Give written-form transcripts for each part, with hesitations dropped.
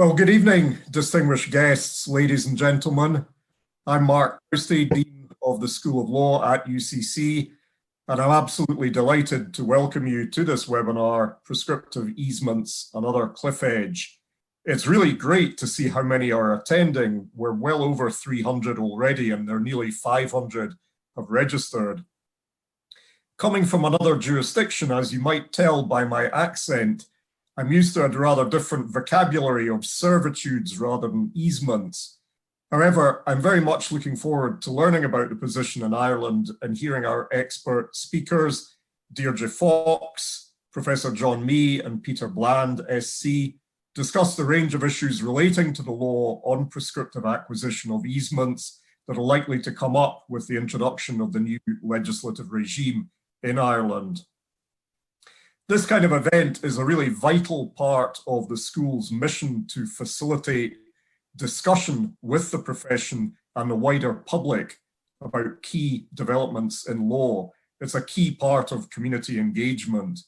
Well, good evening, distinguished guests, ladies and gentlemen. I'm Mark Poustie, Dean of the School of Law at UCC, and I'm absolutely delighted to welcome you to this webinar, Prescriptive Easements, Another Cliff Edge. It's really great to see how many are attending. We're well over 300 already, and there are nearly 500 have registered. Coming from another jurisdiction, as you might tell by my accent, I'm used to a rather different vocabulary of servitudes rather than easements. However, I'm very much looking forward to learning about the position in Ireland and hearing our expert speakers, Deirdre Fox, Professor John Mee, and Peter Bland, SC, discuss the range of issues relating to the law on prescriptive acquisition of easements that are likely to come up with the introduction of the new legislative regime in Ireland. This kind of event is a really vital part of the school's mission to facilitate discussion with the profession and the wider public about key developments in law. It's a key part of community engagement.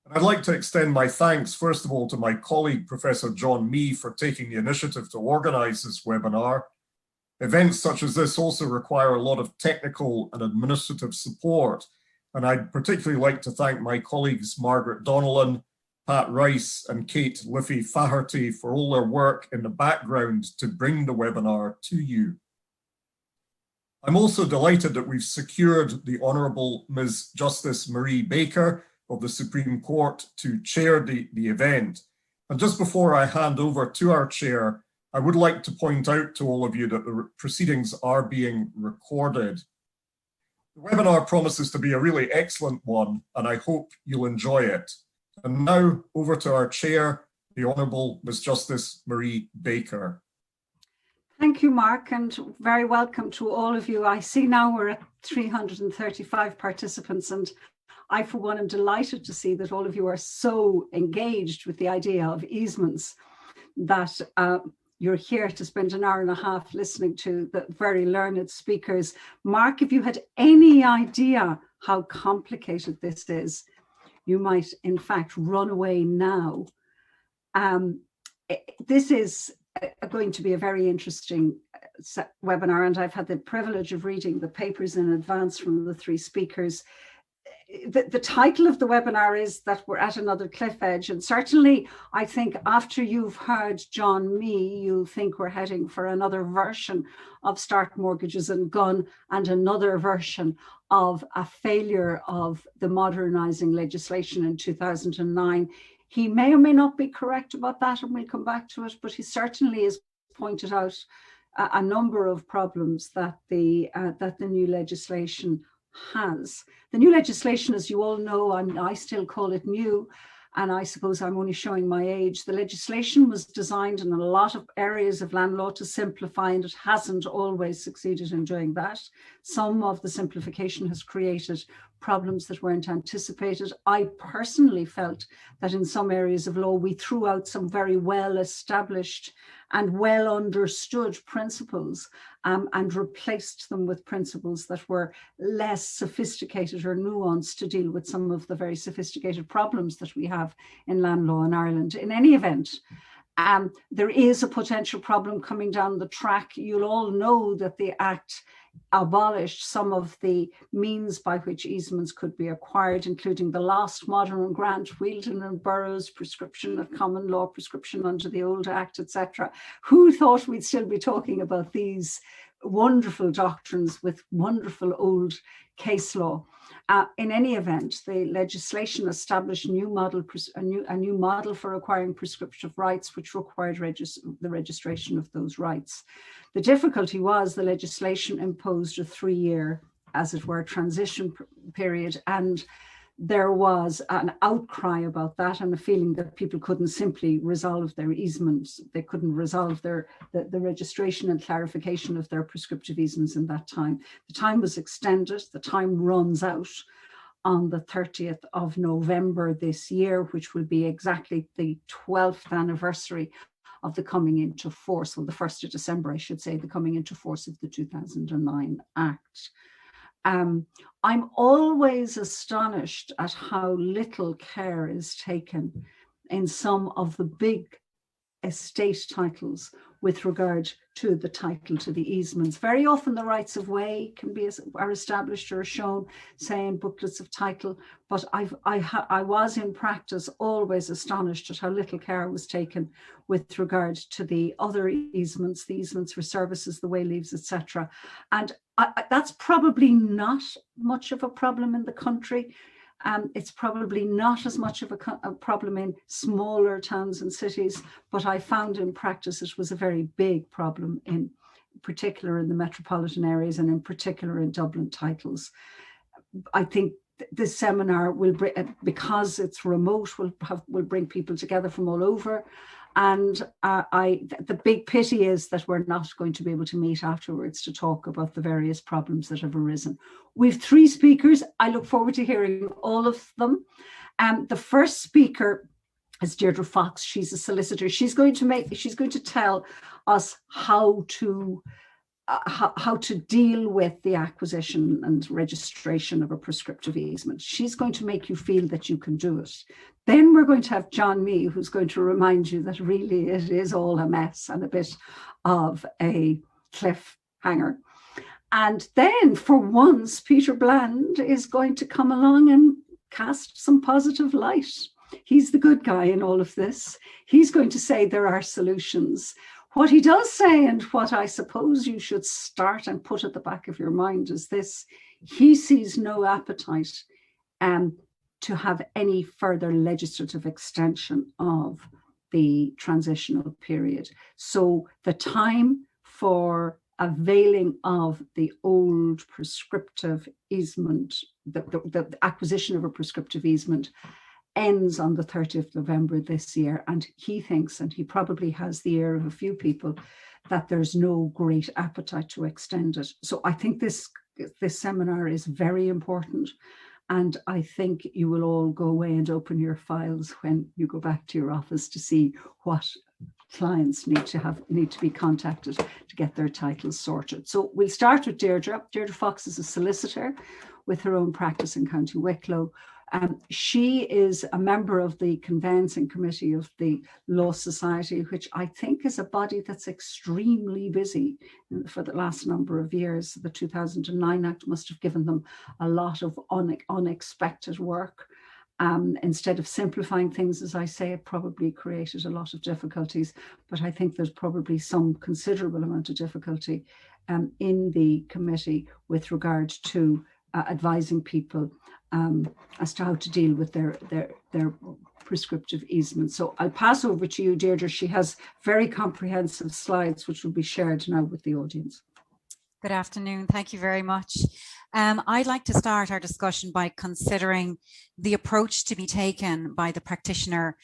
And I'd like to extend my thanks, first of all, to my colleague, Professor John Mee, for taking the initiative to organize this webinar. Events such as this also require a lot of technical and administrative support. And I'd particularly like to thank my colleagues Margaret Donnellan, Pat Rice, and Kate Liffey-Faherty for all their work in the background to bring the webinar to you. I'm also delighted that we've secured the Honourable Ms. Justice Marie Baker of the Supreme Court to chair the event. And just before I hand over to our chair, I would like to point out to all of you that the proceedings are being recorded. The webinar promises to be a really excellent one, and I hope you'll enjoy it. And now over to our chair, the Honourable Ms. Justice Marie Baker. Thank you, Mark, and very welcome to all of you. I see now we're at 335 participants, and I, for one, am delighted to see that all of you are so engaged with the idea of easements that you're here to spend an hour and a half listening to the very learned speakers. Mark, if you had any idea how complicated this is, you might in fact run away now. This is going to be a very interesting webinar, and I've had the privilege of reading the papers in advance from the three speakers. The title of the webinar is that we're at another cliff edge, and certainly I think after you've heard John Mee, you'll think we're heading for another version of Stark Mortgages and Gun and another version of a failure of the modernising legislation in 2009. He may or may not be correct about that, and we'll come back to it, but he certainly has pointed out a number of problems that the new legislation has. The new legislation, as you all know, I still call it new, and I suppose I'm only showing my age. The legislation was designed in a lot of areas of land law to simplify, and it hasn't always succeeded in doing that. Some of the simplification has created problems that weren't anticipated. I personally felt that in some areas of law, we threw out some very well established and well understood principles and replaced them with principles that were less sophisticated or nuanced to deal with some of the very sophisticated problems that we have in land law in Ireland. In any event, there is a potential problem coming down the track. You'll all know that the Act abolished some of the means by which easements could be acquired, including the last modern grant, Wheelton and Burroughs, prescription of common law, prescription under the old Act, etc. Who thought we'd still be talking about these wonderful doctrines with wonderful old case law? In any event, the legislation established a new model for acquiring prescriptive rights, which required the registration of those rights. The difficulty was the legislation imposed a 3-year, as it were, transition period, and there was an outcry about that and a feeling that people couldn't simply resolve their easements. They couldn't resolve the registration and clarification of their prescriptive easements in that time. The time was extended. The time runs out on the 30th of November this year, which will be exactly the 12th anniversary of the coming into force, well, the 1st of December, I should say, the coming into force of the 2009 Act. I'm always astonished at how little care is taken in some of the big estate titles with regard to the title to the easements. Very often the rights of way are established or shown, say in booklets of title, but I was in practice always astonished at how little care was taken with regard to the other easements, the easements for services, the way leaves, etc. And that's probably not much of a problem in the country. It's probably not as much of a problem in smaller towns and cities, but I found in practice it was a very big problem, in particular in the metropolitan areas and in particular in Dublin titles. I think this seminar will bring, because it's remote, will bring people together from all over. And the big pity is that we're not going to be able to meet afterwards to talk about the various problems that have arisen. We've 3 speakers. I look forward to hearing all of them. The first speaker is Deirdre Fox. She's a solicitor. She's going to tell us how to deal with the acquisition and registration of a prescriptive easement. She's going to make you feel that you can do it. Then we're going to have John Mee, who's going to remind you that really it is all a mess and a bit of a cliffhanger. And then for once, Peter Bland is going to come along and cast some positive light. He's the good guy in all of this. He's going to say there are solutions. What he does say, and what I suppose you should start and put at the back of your mind, is this: he sees no appetite to have any further legislative extension of the transitional period. So the time for availing of the old prescriptive easement, the acquisition of a prescriptive easement, ends on the 30th of November this year. And he thinks, and he probably has the ear of a few people, that there's no great appetite to extend it. So I think this seminar is very important. And I think you will all go away and open your files when you go back to your office to see what clients need to be contacted to get their titles sorted. So we'll start with Deirdre. Deirdre Fox is a solicitor with her own practice in County Wicklow. She is a member of the Conveyancing Committee of the Law Society, which I think is a body that's extremely busy for the last number of years. The 2009 Act must have given them a lot of unexpected work. Instead of simplifying things, as I say, it probably created a lot of difficulties, but I think there's probably some considerable amount of difficulty in the committee with regard to advising people as to how to deal with their prescriptive easements. So I'll pass over to you, Deirdre. She has very comprehensive slides, which will be shared now with the audience. Good afternoon. Thank you very much. I'd like to start our discussion by considering the approach to be taken by the practitioner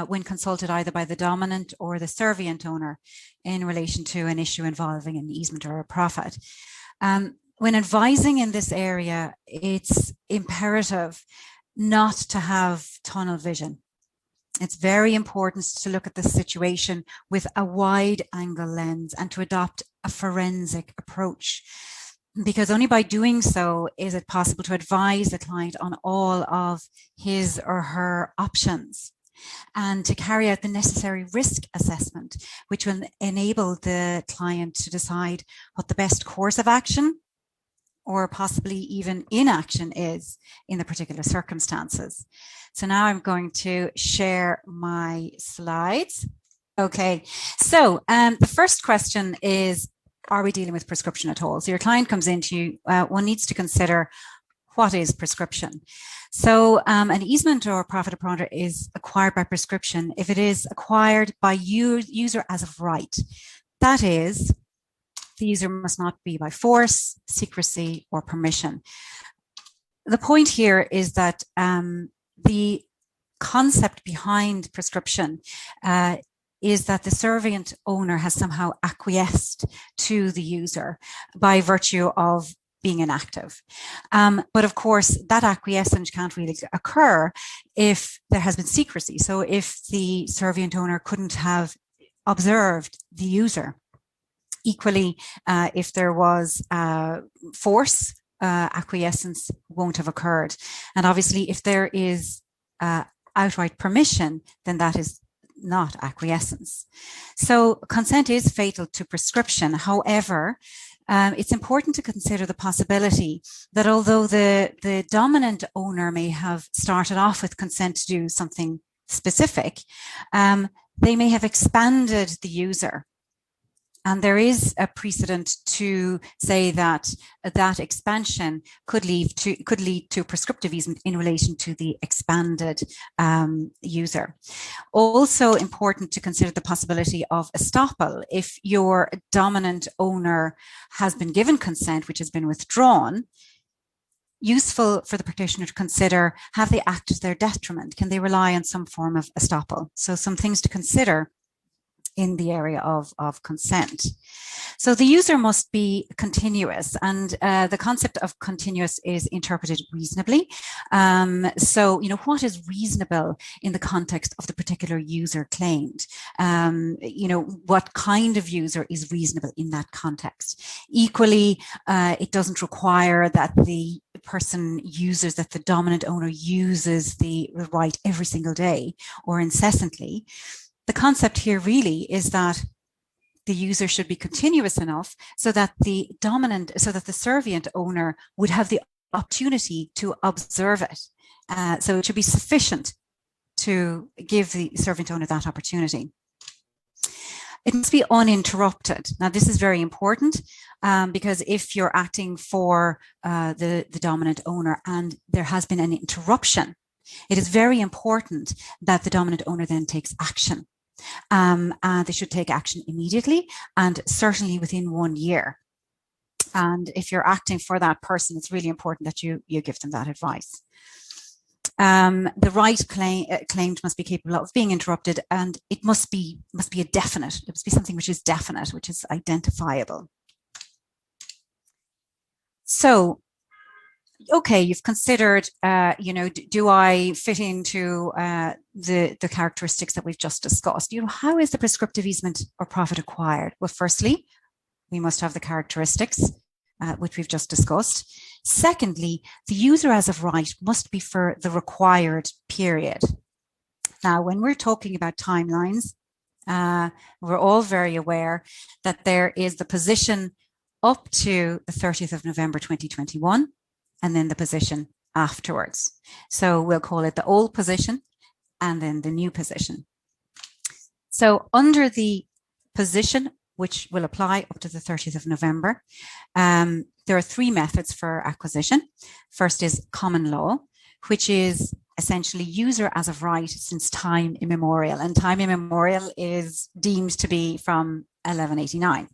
when consulted either by the dominant or the servient owner in relation to an issue involving an easement or a profit. When advising in this area, it's imperative not to have tunnel vision. It's very important to look at the situation with a wide angle lens and to adopt a forensic approach, because only by doing so is it possible to advise the client on all of his or her options and to carry out the necessary risk assessment, which will enable the client to decide what the best course of action or possibly even inaction is in the particular circumstances. So now I'm going to share my slides. Okay, so the first question is, are we dealing with prescription at all? So your client comes into you, one needs to consider what is prescription. So an easement or profit or profit is acquired by prescription if it is acquired by user as of right. That is, the user must not be by force, secrecy, or permission. The point here is that the concept behind prescription is that the servient owner has somehow acquiesced to the user by virtue of being inactive. But of course, that acquiescence can't really occur if there has been secrecy. So if the servient owner couldn't have observed the user. Equally, if there was force, acquiescence won't have occurred. And obviously, if there is outright permission, then that is not acquiescence. So consent is fatal to prescription. However, it's important to consider the possibility that although the dominant owner may have started off with consent to do something specific, they may have expanded the user. And there is a precedent to say that that expansion could lead to prescriptive easement in relation to the expanded user. Also important to consider the possibility of estoppel. If your dominant owner has been given consent, which has been withdrawn, useful for the practitioner to consider, have they acted to their detriment? Can they rely on some form of estoppel? So some things to consider in the area of consent. So the user must be continuous, and the concept of continuous is interpreted reasonably. So, what is reasonable in the context of the particular user claimed? What kind of user is reasonable in that context? Equally, it doesn't require that the that the dominant owner uses the right every single day or incessantly. The concept here really is that the user should be continuous enough so that the servient owner would have the opportunity to observe it. So it should be sufficient to give the servant owner that opportunity. It must be uninterrupted. Now, this is very important because if you're acting for the dominant owner and there has been an interruption, it is very important that the dominant owner then takes action. And they should take action immediately and certainly within 1 year. And if you're acting for that person, it's really important that you give them that advice. The right claimed must be capable of being interrupted, and it must be a definite. It must be something which is definite, which is identifiable. So, okay, you've considered, do I fit into the characteristics that we've just discussed? How is the prescriptive easement or profit acquired? Well, firstly, we must have the characteristics, which we've just discussed. Secondly, the user as of right must be for the required period. Now, when we're talking about timelines, we're all very aware that there is the position up to the 30th of November 2021, and then the position afterwards. So we'll call it the old position and then the new position. So under the position, which will apply up to the 30th of November, there are three methods for acquisition. First is common law, which is essentially user as of right since time immemorial. And time immemorial is deemed to be from 1189.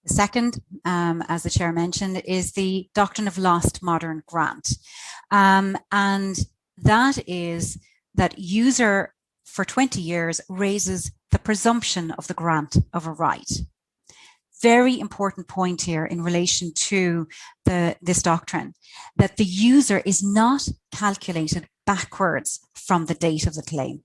The second, as the chair mentioned, is the doctrine of lost modern grant. And that is that user for 20 years raises the presumption of the grant of a right. Very important point here in relation to this doctrine, that the user is not calculated backwards from the date of the claim.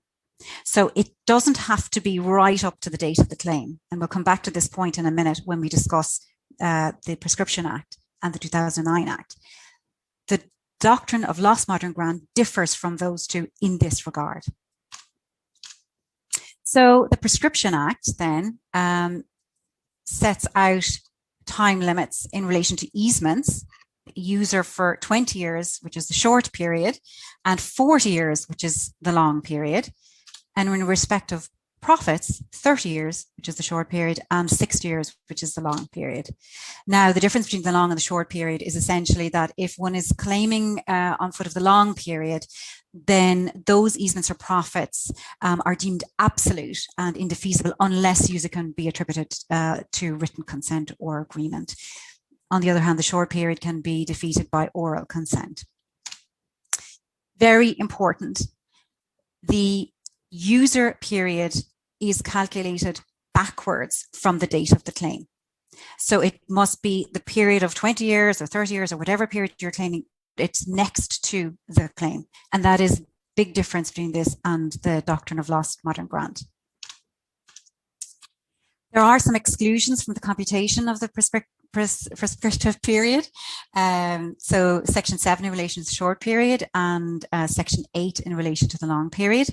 So it doesn't have to be right up to the date of the claim. And we'll come back to this point in a minute when we discuss the Prescription Act and the 2009 Act. The doctrine of lost modern grant differs from those two in this regard. So the Prescription Act then sets out time limits in relation to easements, user for 20 years, which is the short period, and 40 years, which is the long period. And in respect of profits, 30 years, which is the short period, and 60 years, which is the long period. Now, the difference between the long and the short period is essentially that if one is claiming on foot of the long period, then those easements or profits are deemed absolute and indefeasible unless user can be attributed to written consent or agreement. On the other hand, the short period can be defeated by oral consent. Very important. The user period is calculated backwards from the date of the claim. So it must be the period of 20 years or 30 years or whatever period you're claiming, it's next to the claim. And that is a big difference between this and the doctrine of lost modern grant. There are some exclusions from the computation of the prescriptive period. So Section 7 in relation to the short period and Section 8 in relation to the long period.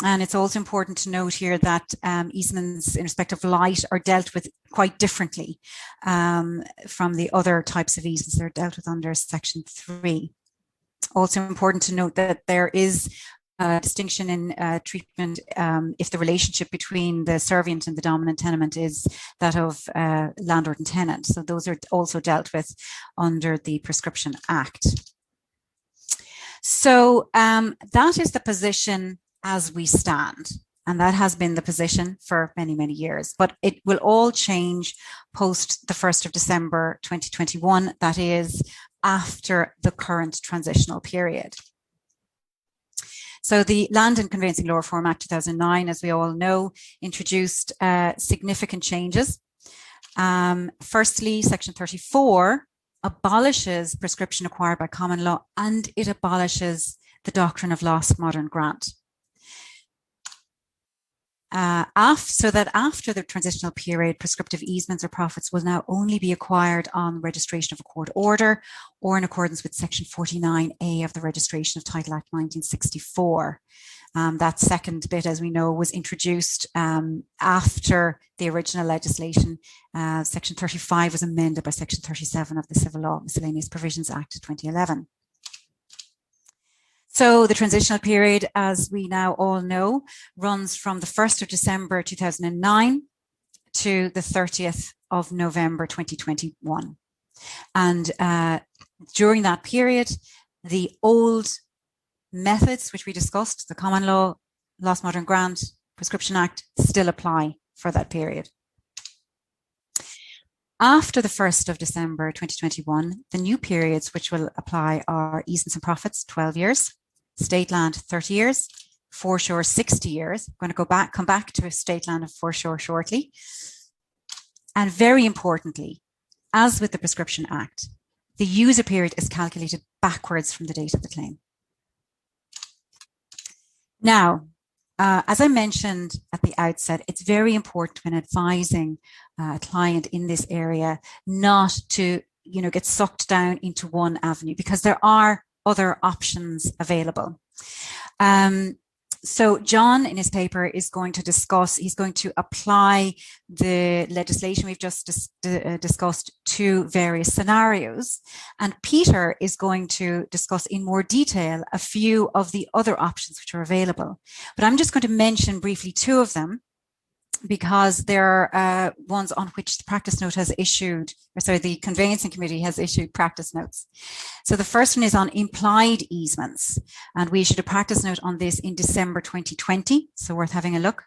And it's also important to note here that easements in respect of light are dealt with quite differently from the other types of easements that are dealt with under Section 3. Also important to note that there is a distinction in treatment if the relationship between the servient and the dominant tenement is that of landlord and tenant. So those are also dealt with under the Prescription Act. So that is the position as we stand. And that has been the position for many, many years. But it will all change post the 1st of December 2021. That is after the current transitional period. So the Land and Conveyancing Law Reform Act 2009, as we all know, introduced significant changes. Firstly, Section 34 abolishes prescription acquired by common law, and it abolishes the doctrine of lost modern grant. So that after the transitional period, prescriptive easements or profits will now only be acquired on registration of a court order or in accordance with Section 49A of the Registration of Title Act 1964. That second bit, as we know, was introduced after the original legislation. Section 35 was amended by Section 37 of the Civil Law Miscellaneous Provisions Act of 2011. So the transitional period, as we now all know, runs from the 1st of December 2009 to the 30th of November 2021. And during that period, the old methods which we discussed, the common law, lost modern grant, Prescription Act, still apply for that period. After the 1st of December 2021, the new periods which will apply are easements and profits, 12 years, state land, 30 years, foreshore, 60 years. I'm going to come back to state land and foreshore shortly. And very importantly, as with the Prescription Act, the user period is calculated backwards from the date of the claim. Now, as I mentioned at the outset, it's very important when advising a client in this area not to, get sucked down into one avenue, because there are other options available. So John, in his paper, is going to discuss, he's going to apply the legislation we've just discussed to various scenarios. And Peter is going to discuss in more detail a few of the other options which are available. But I'm just going to mention briefly two of them, because there are ones on which the practice note has issued, the Conveyancing Committee has issued practice notes. So the first one is on implied easements, and we issued a practice note on this in December 2020, so worth having a look.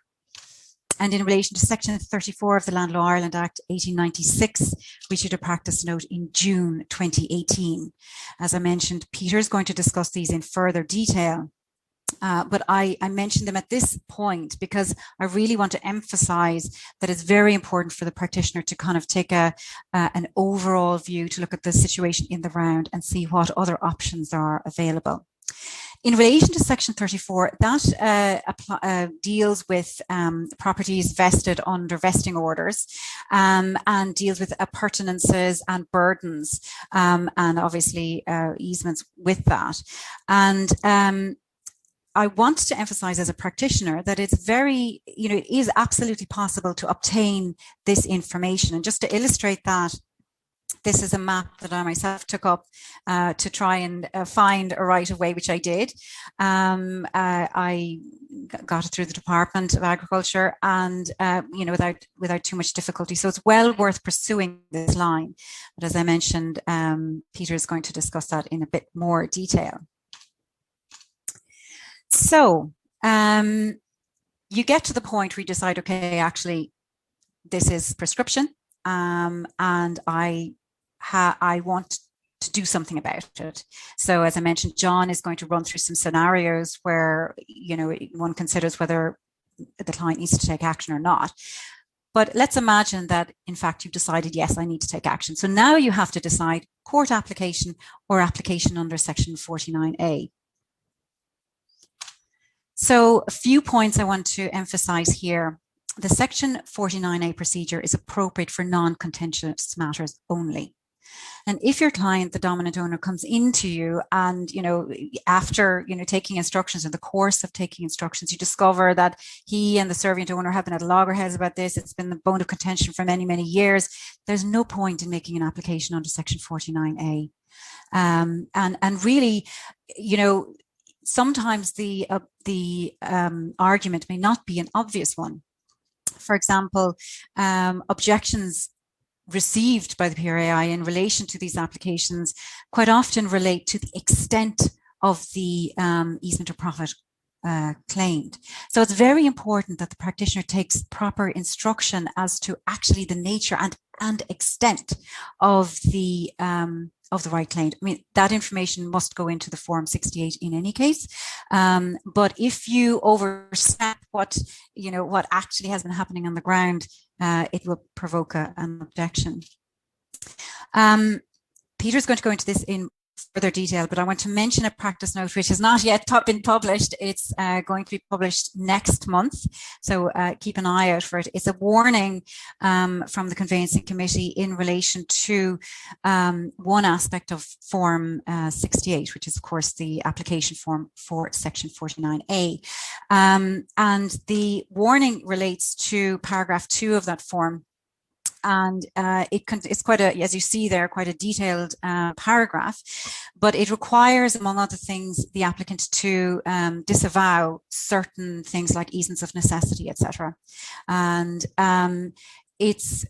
And in relation to Section 34 of the Land Law Ireland Act 1896, we issued a practice note in June 2018. As I mentioned, Peter is going to discuss these in further detail. But I mentioned them at this point because I really want to emphasize that it's very important for the practitioner to kind of take an overall view, to look at the situation in the round and see what other options are available. In relation to Section 34, that deals with properties vested under vesting orders and deals with appurtenances and burdens and obviously easements with that. And I want to emphasize as a practitioner that it's very, it is absolutely possible to obtain this information. And just to illustrate that, this is a map that I myself took up to try and find a right of way, which I did. I got it through the Department of Agriculture and, without too much difficulty. So it's well worth pursuing this line. But as I mentioned, Peter is going to discuss that in a bit more detail. So you get to the point where you decide, okay, actually, this is prescription, and I want to do something about it. So as I mentioned, John is going to run through some scenarios where, one considers whether the client needs to take action or not. But let's imagine that, in fact, you've decided, yes, I need to take action. So now you have to decide court application or application under Section 49A. So a few points I want to emphasize here. The Section 49A procedure is appropriate for non-contentious matters only. And if your client, the dominant owner, comes into you and, after, taking instructions, in the course of taking instructions, you discover that he and the servient owner have been at loggerheads about this, it's been the bone of contention for many, many years, there's no point in making an application under Section 49A. And really, sometimes the argument may not be an obvious one. For example, objections received by the PRAI in relation to these applications quite often relate to the extent of the easement or profit claimed. So it's very important that the practitioner takes proper instruction as to actually the nature and extent of the right claimed. I mean, that information must go into the Form 68 in any case. But if you overstep what actually has been happening on the ground, it will provoke an objection. Peter's going to go into this in further detail, but I want to mention a practice note which has not yet been published. It's going to be published next month, so keep an eye out for it. It's a warning from the Conveyancing Committee in relation to one aspect of Form 68, which is of course the application form for Section 49A. And the warning relates to paragraph 2 of that form. And it's quite a, as you see there, quite a detailed paragraph, but it requires, among other things, the applicant to disavow certain things like easements of necessity, etc. And it's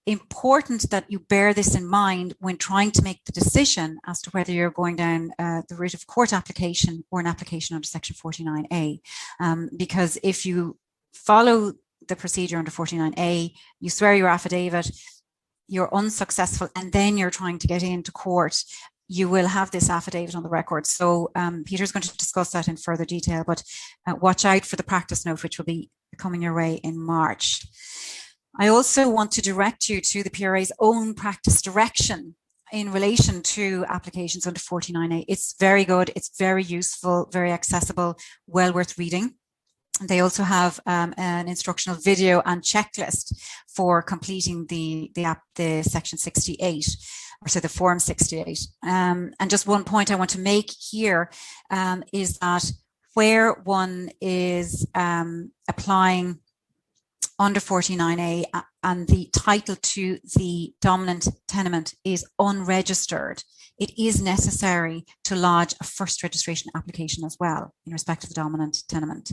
important that you bear this in mind when trying to make the decision as to whether you're going down the route of court application or an application under Section 49A, because if you follow the procedure under 49A, you swear your affidavit, you're unsuccessful, and then you're trying to get into court, you will have this affidavit on the record. So Peter's going to discuss that in further detail, but watch out for the practice note, which will be coming your way in March. I also want to direct you to the PRA's own practice direction in relation to applications under 49A. It's very good, it's very useful, very accessible, well worth reading. They also have an instructional video and checklist for completing the Section 68, or so the Form 68. And just one point I want to make here is that where one is applying under 49A and the title to the dominant tenement is unregistered, it is necessary to lodge a first registration application as well in respect of the dominant tenement.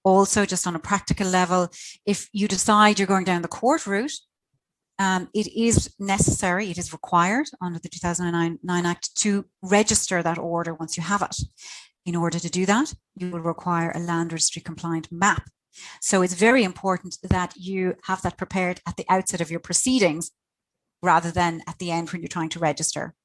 Also, just on a practical level, if you decide you're going down the court route, it is necessary, it is required under the 2009 Act to register that order once you have it. In order to do that, you will require a land registry compliant map. So it's very important that you have that prepared at the outset of your proceedings rather than at the end when you're trying to register.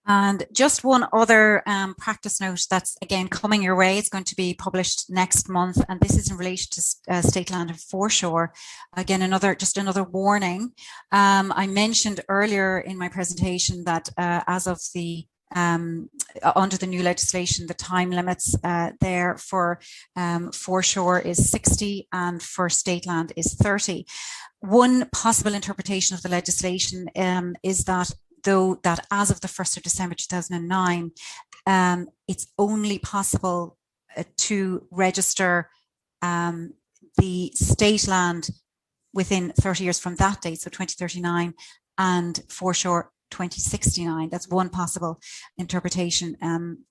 And just one other practice note that's again coming your way. It's going to be published next month, and this is in relation to state land and foreshore. Again, another warning. I mentioned earlier in my presentation that as of the under the new legislation, the time limits there for foreshore is 60 and for state land is 30. One possible interpretation of the legislation is that though that as of the 1st of December 2009, it's only possible to register the state land within 30 years from that date, so 2039, and foreshore 2069. That's one possible interpretation.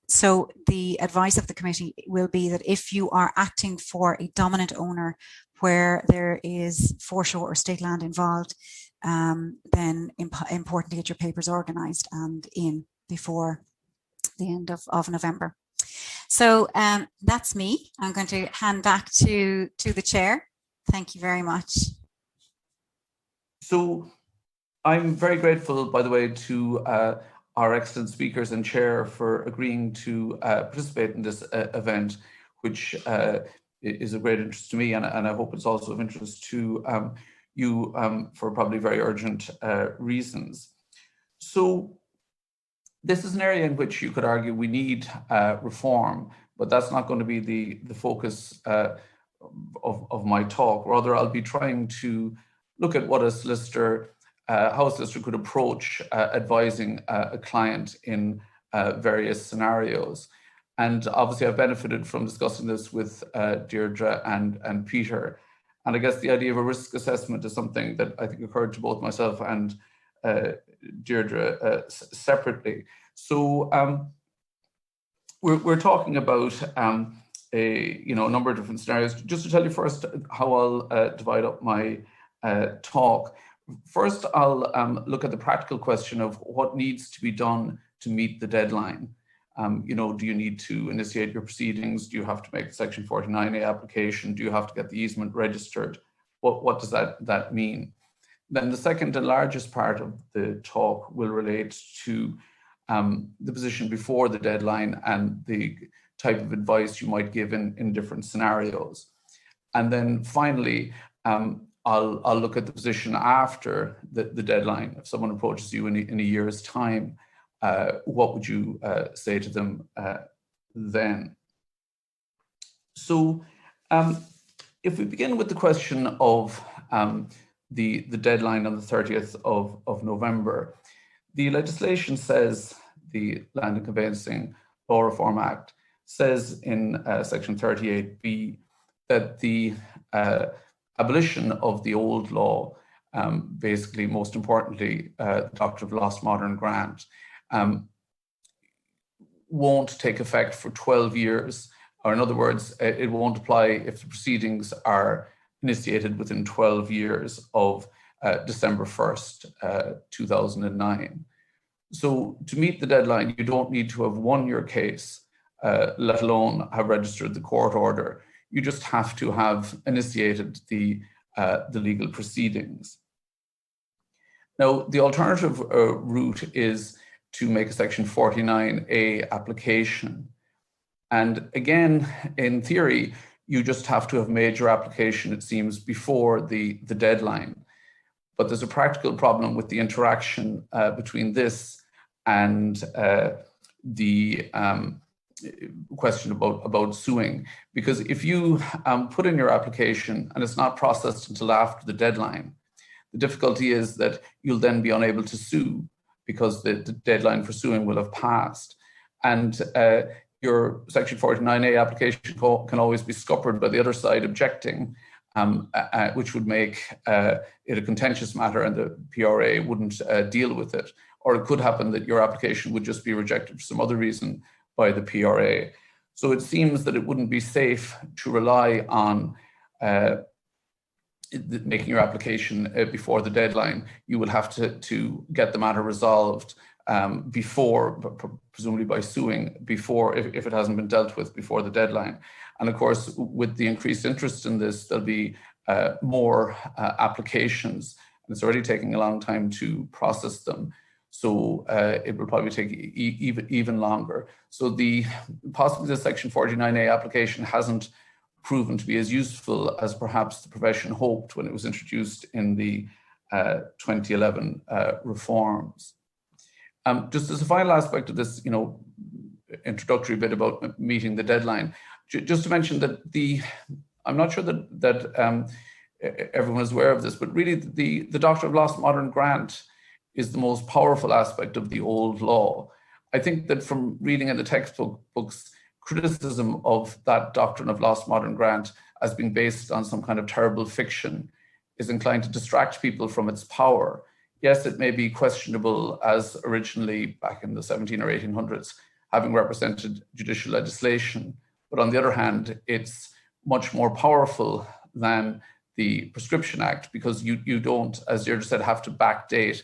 So the advice of the committee will be that if you are acting for a dominant owner where there is foreshore or state land involved, then important to get your papers organised and in before the end of November. So that's me. I'm going to hand back to the chair. Thank you very much. So I'm very grateful, by the way, to our excellent speakers and chair for agreeing to participate in this event, which is of great interest to me, and I hope it's also of interest to you for probably very urgent reasons. So this is an area in which you could argue we need reform, but that's not going to be the focus of my talk. Rather, I'll be trying to look at what a solicitor how a solicitor could approach advising a client in various scenarios. And obviously I've benefited from discussing this with Deirdre and Peter. And I guess the idea of a risk assessment is something that I think occurred to both myself and Deirdre separately. So we're talking about a number of different scenarios. Just to tell you first how I'll divide up my talk. First, I'll look at the practical question of what needs to be done to meet the deadline. Do you need to initiate your proceedings? Do you have to make the Section 49A application? Do you have to get the easement registered? What does that mean? Then the second and largest part of the talk will relate to the position before the deadline and the type of advice you might give in different scenarios. And then finally, I'll look at the position after the deadline. If someone approaches you in a year's time, what would you say to them then? So if we begin with the question of the deadline on the 30th of November, the legislation says, the Land and Conveyancing Law Reform Act says in Section 38B that the abolition of the old law, basically most importantly, the doctrine of lost modern grant, won't take effect for 12 years, or in other words, it won't apply if the proceedings are initiated within 12 years of December 1st, 2009. So to meet the deadline, you don't need to have won your case, let alone have registered the court order. You just have to have initiated the legal proceedings. Now, the alternative route is to make a Section 49A application. And again, in theory, you just have to have made your application, it seems, before the deadline. But there's a practical problem with the interaction between this and the question about suing. Because if you put in your application and it's not processed until after the deadline, the difficulty is that you'll then be unable to sue because the deadline for suing will have passed. And your Section 49A application can always be scuppered by the other side objecting, which would make it a contentious matter and the PRA wouldn't deal with it. Or it could happen that your application would just be rejected for some other reason by the PRA. So it seems that it wouldn't be safe to rely on making your application before the deadline. You will have to get the matter resolved before, presumably by suing, before, if it hasn't been dealt with before the deadline. And of course, with the increased interest in this, there'll be more applications. And it's already taking a long time to process them. So it will probably take even longer. So possibly the Section 49A application hasn't proven to be as useful as perhaps the profession hoped when it was introduced in the 2011 reforms. Just as a final aspect of this, introductory bit about meeting the deadline, just to mention that I'm not sure that everyone is aware of this, but really the doctrine of lost modern grant is the most powerful aspect of the old law. I think that from reading in the textbooks, criticism of that doctrine of lost modern grant as being based on some kind of terrible fiction is inclined to distract people from its power. Yes, it may be questionable as originally back in the 17 or 1800s, having represented judicial legislation. But on the other hand, it's much more powerful than the Prescription Act because you don't, as Deirdre said, have to backdate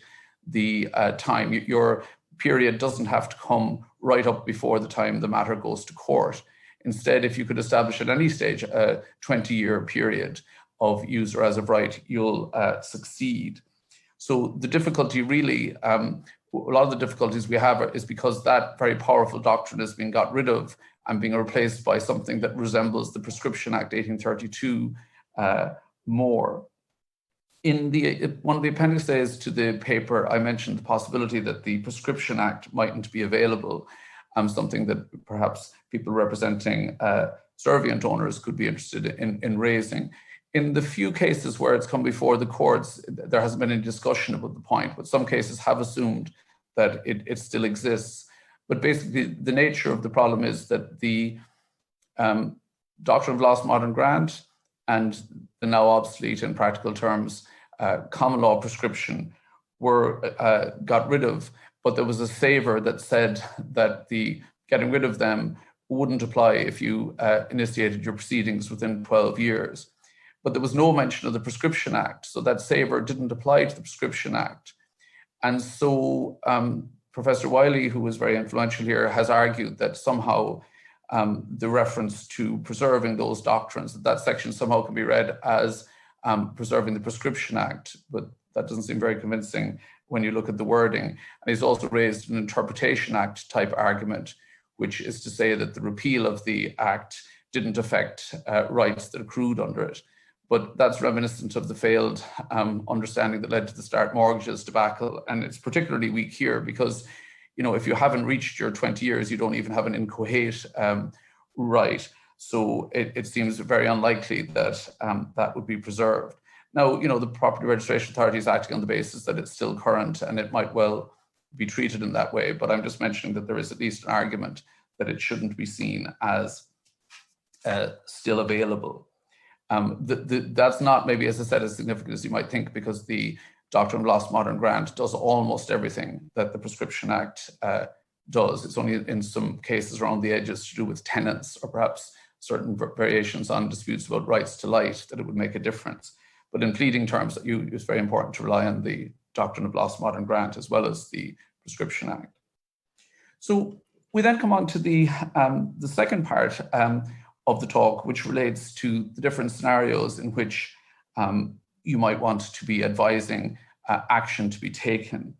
the time. Your period doesn't have to come right up before the time the matter goes to court. Instead, if you could establish at any stage a 20-year period of user as of right, you'll succeed. So the difficulty really, a lot of the difficulties we have is because that very powerful doctrine has been got rid of and being replaced by something that resembles the Prescription Act 1832 more. In one of the appendices to the paper, I mentioned the possibility that the Prescription Act mightn't be available, something that perhaps people representing servient owners could be interested in raising. in the few cases where it's come before the courts, there hasn't been any discussion about the point, but some cases have assumed that it still exists. But basically, the nature of the problem is that the doctrine of lost modern grant and the now obsolete in practical terms common law prescription were got rid of, but there was a favor that said that the getting rid of them wouldn't apply if you initiated your proceedings within 12 years. But there was no mention of the Prescription Act, so that favor didn't apply to the Prescription Act. And so Professor Wiley, who was very influential here, has argued that somehow the reference to preserving those doctrines, that section somehow can be read as preserving the Prescription Act, but that doesn't seem very convincing when you look at the wording. And he's also raised an Interpretation Act type argument, which is to say that the repeal of the Act didn't affect rights that accrued under it. But that's reminiscent of the failed understanding that led to the Start Mortgages debacle. And it's particularly weak here because, you know, if you haven't reached your 20 years, you don't even have an inchoate right. So it seems very unlikely that that would be preserved. Now, you know, the Property Registration Authority is acting on the basis that it's still current and it might well be treated in that way. But I'm just mentioning that there is at least an argument that it shouldn't be seen as still available. That's not maybe, as I said, as significant as you might think, because the doctrine of lost modern grant does almost everything that the Prescription Act does. It's only in some cases around the edges to do with tenants or perhaps certain variations on disputes about rights to light that it would make a difference. But in pleading terms, it's very important to rely on the doctrine of lost modern grant as well as the Prescription Act. So we then come on to the second part of the talk, which relates to the different scenarios in which you might want to be advising action to be taken.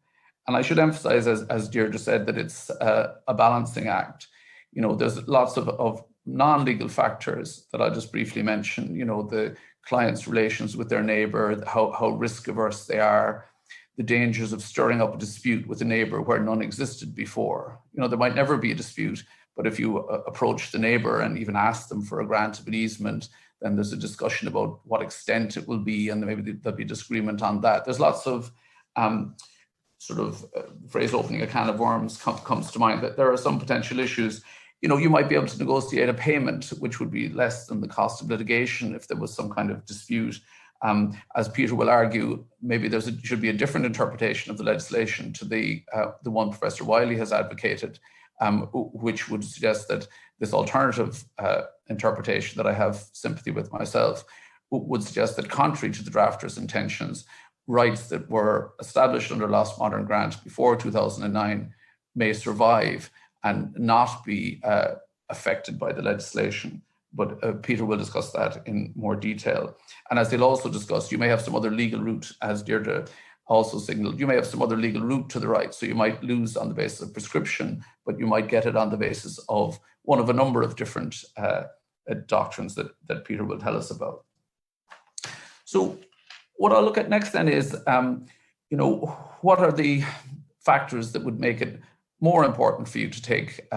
And I should emphasize, as Deirdre said, that it's a balancing act. You know, there's lots of non-legal factors that I'll just briefly mention. You know, the client's relations with their neighbor, how risk averse they are, the dangers of stirring up a dispute with a neighbor where none existed before. You know, there might never be a dispute, but if you approach the neighbor and even ask them for a grant of an easement, then there's a discussion about what extent it will be, and maybe there'll be disagreement on that. There's lots of phrase opening a can of worms comes to mind, that there are some potential issues. You know, you might be able to negotiate a payment which would be less than the cost of litigation if there was some kind of dispute. As Peter will argue, maybe should be a different interpretation of the legislation to the one Professor Wiley has advocated, which would suggest that this alternative interpretation that I have sympathy with myself would suggest that, contrary to the drafter's intentions, rights that were established under lost modern grant before 2009 may survive and not be affected by the legislation. But Peter will discuss that in more detail. And as they'll also discuss, you may have some other legal route, as Deirdre also signaled, you may have some other legal route to the right. So you might lose on the basis of prescription, but you might get it on the basis of one of a number of different doctrines that Peter will tell us about. So what I'll look at next then is, you know, what are the factors that would make it more important for you to take,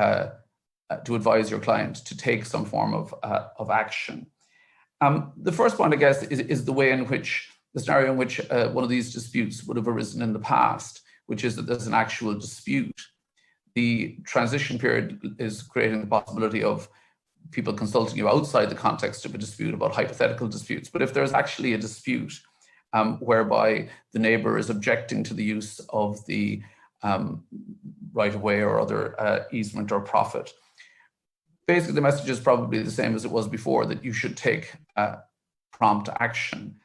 to advise your client to take some form of action. The first point, I guess, is the way in which, the scenario in which one of these disputes would have arisen in the past, which is that there's an actual dispute. The transition period is creating the possibility of people consulting you outside the context of a dispute about hypothetical disputes. But if there's actually a dispute whereby the neighbor is objecting to the use of the right of way or other easement or profit, basically the message is probably the same as it was before, that you should take prompt action.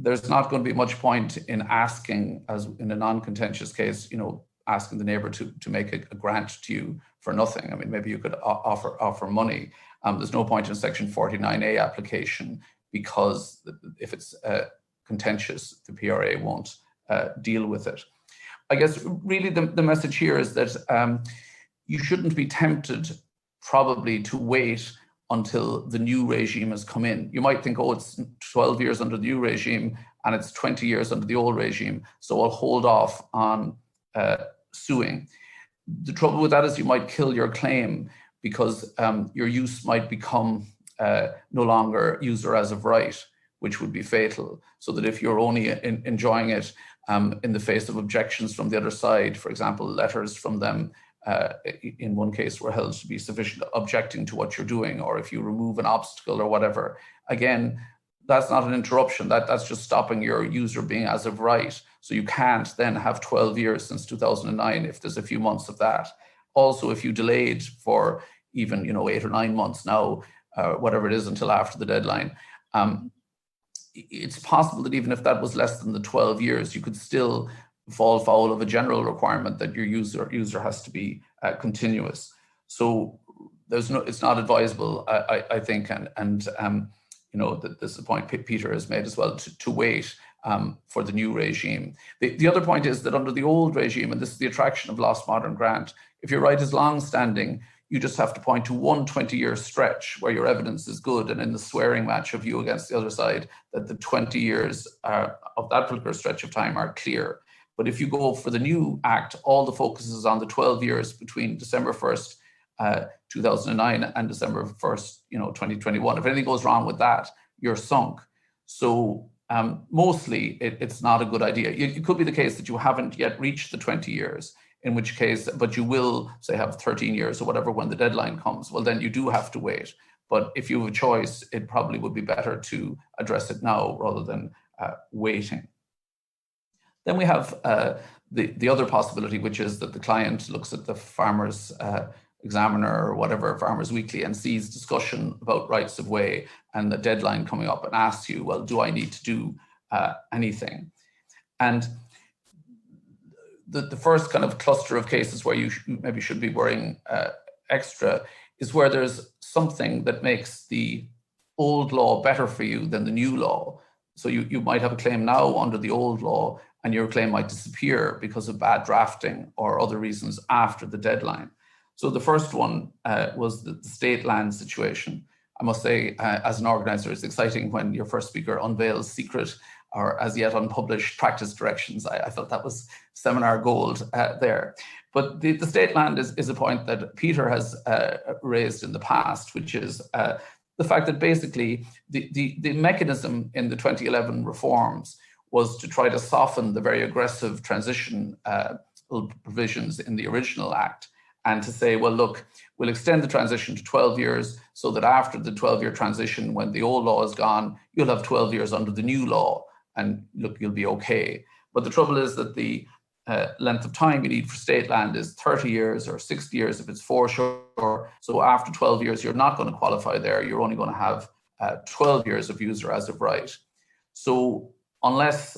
There's not going to be much point in asking, as in a non-contentious case, you know, asking the neighbor to make a grant to you for nothing. I mean, maybe you could offer money. There's no point in Section 49A application, because if it's contentious, the PRA won't deal with it. I guess really the message here is that you shouldn't be tempted probably to wait until the new regime has come in. You might think, oh, it's 12 years under the new regime and it's 20 years under the old regime, so I'll hold off on suing. The trouble with that is you might kill your claim, because your use might become no longer user as of right, which would be fatal. So that if you're only enjoying it in the face of objections from the other side, for example, letters from them in one case were held to be sufficient objecting to what you're doing, or if you remove an obstacle or whatever, again, that's not an interruption. That's just stopping your user being as of right. So you can't then have 12 years since 2009 if there's a few months of that. Also, if you delayed for even 8 or 9 months now, whatever it is until after the deadline, it's possible that even if that was less than the 12 years, you could still fall foul of a general requirement that your user has to be continuous. So it's not advisable, I think, and that this is a point Peter has made as well, to wait for the new regime. The other point is that under the old regime, and this is the attraction of lost modern grant, if your right is long-standing, you just have to point to one 20-year stretch where your evidence is good, and in the swearing match of you against the other side, that the 20 years of that particular stretch of time are clear. But if you go for the new act, all the focus is on the 12 years between December 1st, 2009 and December 1st, 2021. If anything goes wrong with that, you're sunk. So mostly it's not a good idea. It could be the case that you haven't yet reached the 20 years, in which case, but you will say have 13 years or whatever when the deadline comes. Well, then you do have to wait. But if you have a choice, it probably would be better to address it now rather than waiting. Then we have the other possibility, which is that the client looks at the Farmers Examiner or whatever, Farmers Weekly, and sees discussion about rights of way and the deadline coming up and asks you, well, do I need to do anything? And the first kind of cluster of cases where you maybe should be worrying extra is where there's something that makes the old law better for you than the new law. So you might have a claim now under the old law, and your claim might disappear because of bad drafting or other reasons after the deadline. So the first one was the state land situation. I must say, as an organizer, it's exciting when your first speaker unveils secret or as yet unpublished practice directions. I felt that was seminar gold there. But the state land is a point that Peter has raised in the past, which is the fact that basically the mechanism in the 2011 reforms was to try to soften the very aggressive transition provisions in the original act, and to say, well, look, we'll extend the transition to 12 years so that after the 12-year transition, when the old law is gone, you'll have 12 years under the new law, and look, you'll be okay. But the trouble is that the length of time you need for state land is 30 years or 60 years if it's foreshore. So after 12 years, you're not going to qualify there. You're only going to have 12 years of user as of right. So unless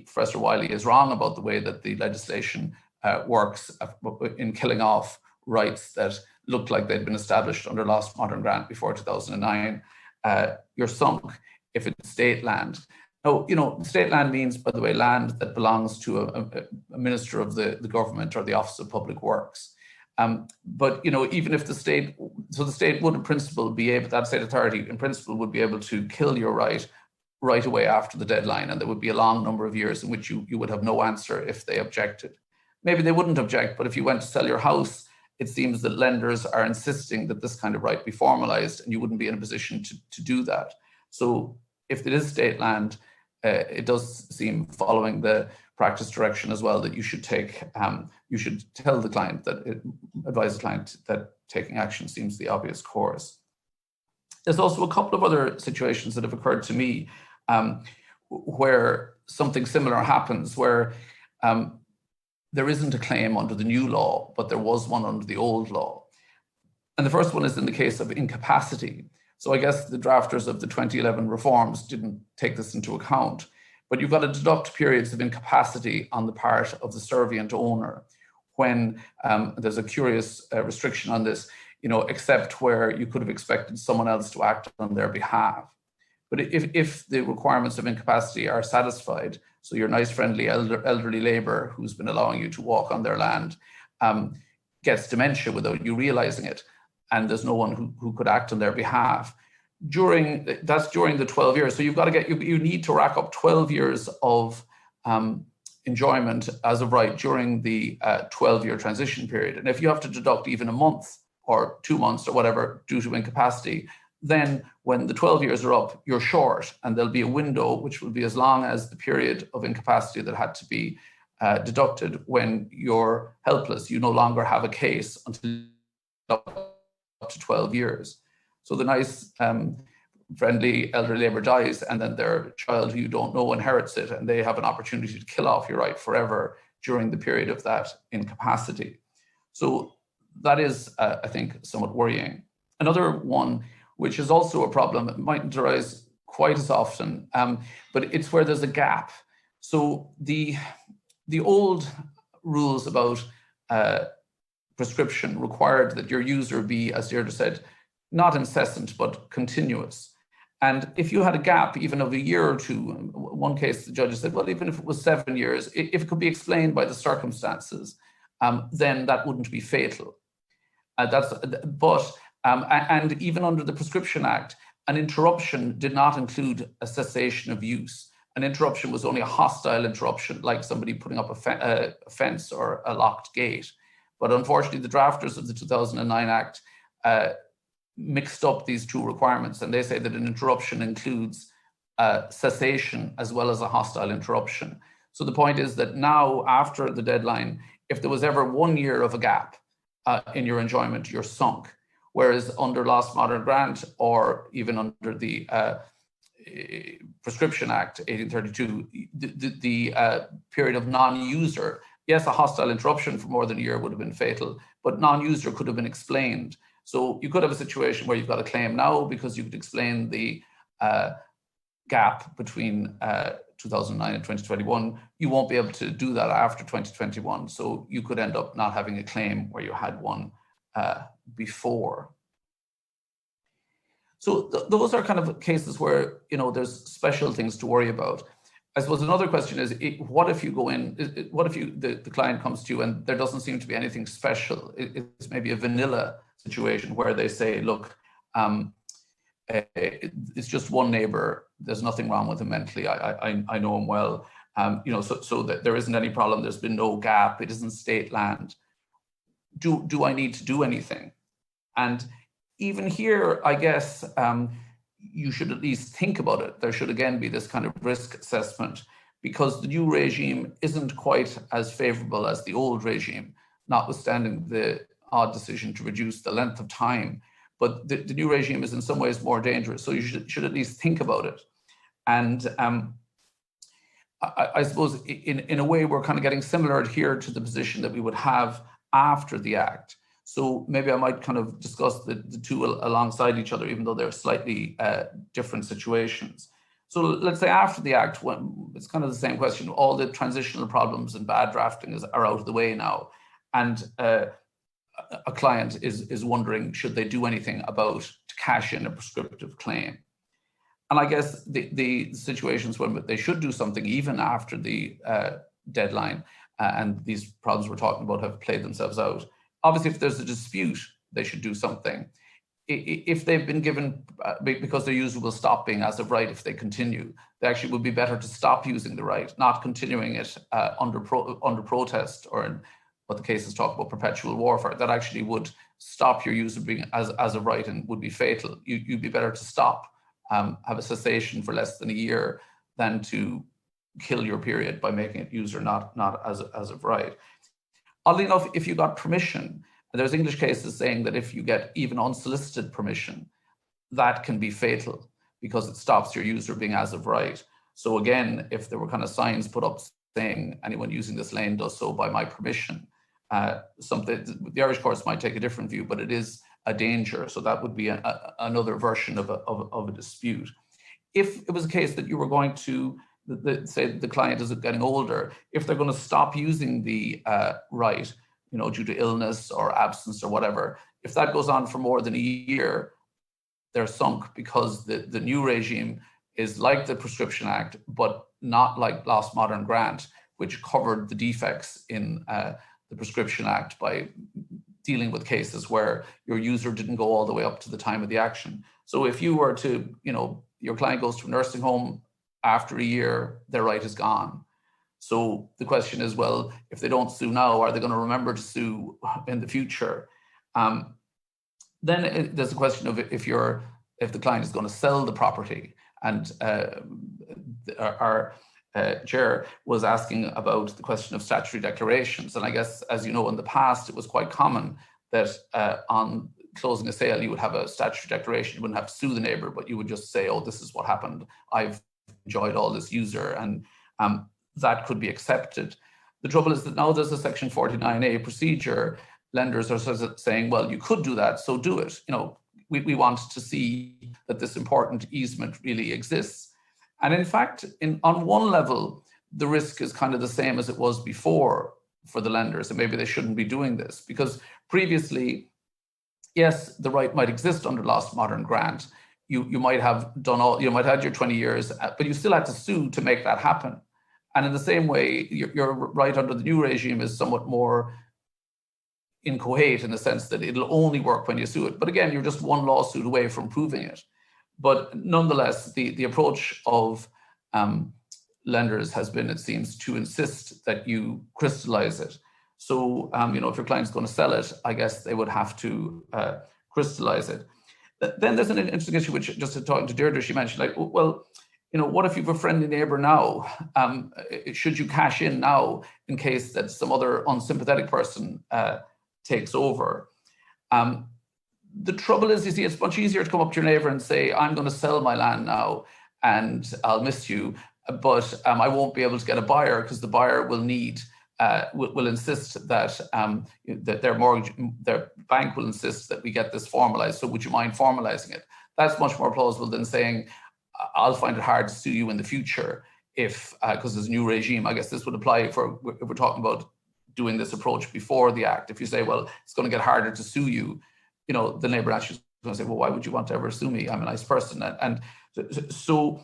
Professor Wiley is wrong about the way that the legislation works in killing off rights that looked like they'd been established under lost modern grant before 2009, you're sunk if it's state land. Now, state land means, by the way, land that belongs to a minister of the government or the Office of Public Works. But, even if the state would in principle be able, that state authority in principle would be able to kill your right away after the deadline, and there would be a long number of years in which you would have no answer if they objected. Maybe they wouldn't object, but if you went to sell your house, it seems that lenders are insisting that this kind of right be formalized, and you wouldn't be in a position to do that. So if it is state land, it does seem, following the practice direction as well, that you should you should tell the client advise the client that taking action seems the obvious course. There's also a couple of other situations that have occurred to me where something similar happens, where there isn't a claim under the new law, but there was one under the old law. And the first one is in the case of incapacity. So I guess the drafters of the 2011 reforms didn't take this into account, but you've got to deduct periods of incapacity on the part of the servient owner when there's a curious restriction on this, except where you could have expected someone else to act on their behalf. But if the requirements of incapacity are satisfied, so your nice, friendly, elderly neighbour who's been allowing you to walk on their land gets dementia without you realising it, and there's no one who could act on their behalf, that's during the 12 years. So you've got to you need to rack up 12 years of enjoyment as of right during the 12-year transition period. And if you have to deduct even a month or 2 months or whatever due to incapacity, then when the 12 years are up, you're short, and there'll be a window which will be as long as the period of incapacity that had to be deducted when you're helpless. You no longer have a case until up to 12 years. So the nice friendly elderly neighbour dies, and then their child who you don't know inherits it, and they have an opportunity to kill off your right forever during the period of that incapacity. So that is, I think, somewhat worrying. Another one, which is also a problem, it mightn't arise quite as often, but it's where there's a gap. So the old rules about prescription required that your user be, as Deirdre said, not incessant, but continuous. And if you had a gap even of a year or two, one case the judge said, well, even if it was 7 years, if it could be explained by the circumstances, then that wouldn't be fatal. And even under the Prescription Act, an interruption did not include a cessation of use. An interruption was only a hostile interruption, like somebody putting up a fence or a locked gate. But unfortunately, the drafters of the 2009 Act mixed up these two requirements, and they say that an interruption includes cessation as well as a hostile interruption. So the point is that now, after the deadline, if there was ever 1 year of a gap in your enjoyment, you're sunk. Whereas under Last Modern Grant, or even under the Prescription Act 1832, the period of non-user, yes, a hostile interruption for more than a year would have been fatal, but non-user could have been explained. So you could have a situation where you've got a claim now because you could explain the gap between 2009 and 2021. You won't be able to do that after 2021. So you could end up not having a claim where you had one before. So those are kind of cases where, you know, there's special things to worry about. I suppose another question is, what if you go in, what if the client comes to you and there doesn't seem to be anything special? It's maybe a vanilla situation where they say, look, it's just one neighbor, there's nothing wrong with him mentally, I know him well, you know, so that there isn't any problem, there's been no gap, it isn't state land. Do I need to do anything? And even here, I guess, you should at least think about it. There should again be this kind of risk assessment, because the new regime isn't quite as favorable as the old regime, notwithstanding the odd decision to reduce the length of time. But the new regime is in some ways more dangerous. So you should at least think about it. And I suppose in a way, we're kind of getting similar here to the position that we would have after the Act. So maybe I might kind of discuss the two alongside each other, even though they're slightly different situations. So let's say after the Act, when it's kind of the same question, all the transitional problems and bad drafting are out of the way now. And a client is wondering, should they do anything about to cash in a prescriptive claim? And I guess the situations when they should do something even after the deadline and these problems we're talking about have played themselves out. Obviously, if there's a dispute, they should do something. If they've been given, because their user will stop being as of right if they continue, they actually would be better to stop using the right, not continuing it under protest, or in what the cases talk about, perpetual warfare. That actually would stop your user being as of right and would be fatal. You'd be better to stop, have a cessation for less than a year than to kill your period by making it user not as of right. Oddly enough, if you got permission, there's English cases saying that if you get even unsolicited permission, that can be fatal because it stops your user being as of right. So again, if there were kind of signs put up saying anyone using this lane does so by my permission, the Irish courts might take a different view, but it is a danger. So that would be another version of a dispute. If it was a case that you were going to say the client is getting older, if they're going to stop using the right, you know, due to illness or absence or whatever, if that goes on for more than a year, they're sunk, because the new regime is like the Prescription Act, but not like Last Modern Grant, which covered the defects in the Prescription Act by dealing with cases where your user didn't go all the way up to the time of the action. So if you were to, you know, your client goes to a nursing home, after a year, their right is gone. So the question is, well, if they don't sue now, are they going to remember to sue in the future? Then there's a question of if you're if the client is going to sell the property. And our chair was asking about the question of statutory declarations. And I guess, as you know, in the past, it was quite common that on closing a sale, you would have a statutory declaration. You wouldn't have to sue the neighbour, but you would just say, oh, this is what happened. I've enjoyed all this user, and that could be accepted. The trouble is that now there's a Section 49A procedure. Lenders are sort of saying, well, you could do that, so do it. You know, we want to see that this important easement really exists. And in fact, on one level, the risk is kind of the same as it was before for the lenders, and maybe they shouldn't be doing this, because previously, yes, the right might exist under Lost Modern Grant. You might have done all, you might have had your 20 years, but you still had to sue to make that happen. And in the same way, your right under the new regime is somewhat more inchoate in the sense that it'll only work when you sue it. But again, you're just one lawsuit away from proving it. But nonetheless, the approach of lenders has been, it seems, to insist that you crystallize it. So, you know, if your client's going to sell it, I guess they would have to crystallize it. Then there's an interesting issue, which just talking to Deirdre, she mentioned, like, well, you know, what if you have a friendly neighbour now? Should you cash in now in case that some other unsympathetic person takes over? The trouble is, you see, it's much easier to come up to your neighbour and say, I'm going to sell my land now and I'll miss you, but I won't be able to get a buyer because the buyer will need, will insist that, that their bank will insist that we get this formalised. So would you mind formalising it? That's much more plausible than saying, I'll find it hard to sue you in the future if, because there's a new regime. I guess this would apply if we're talking about doing this approach before the act. If you say, well, it's going to get harder to sue you, you know, the neighbour actually is going to say, well, why would you want to ever sue me? I'm a nice person. And so,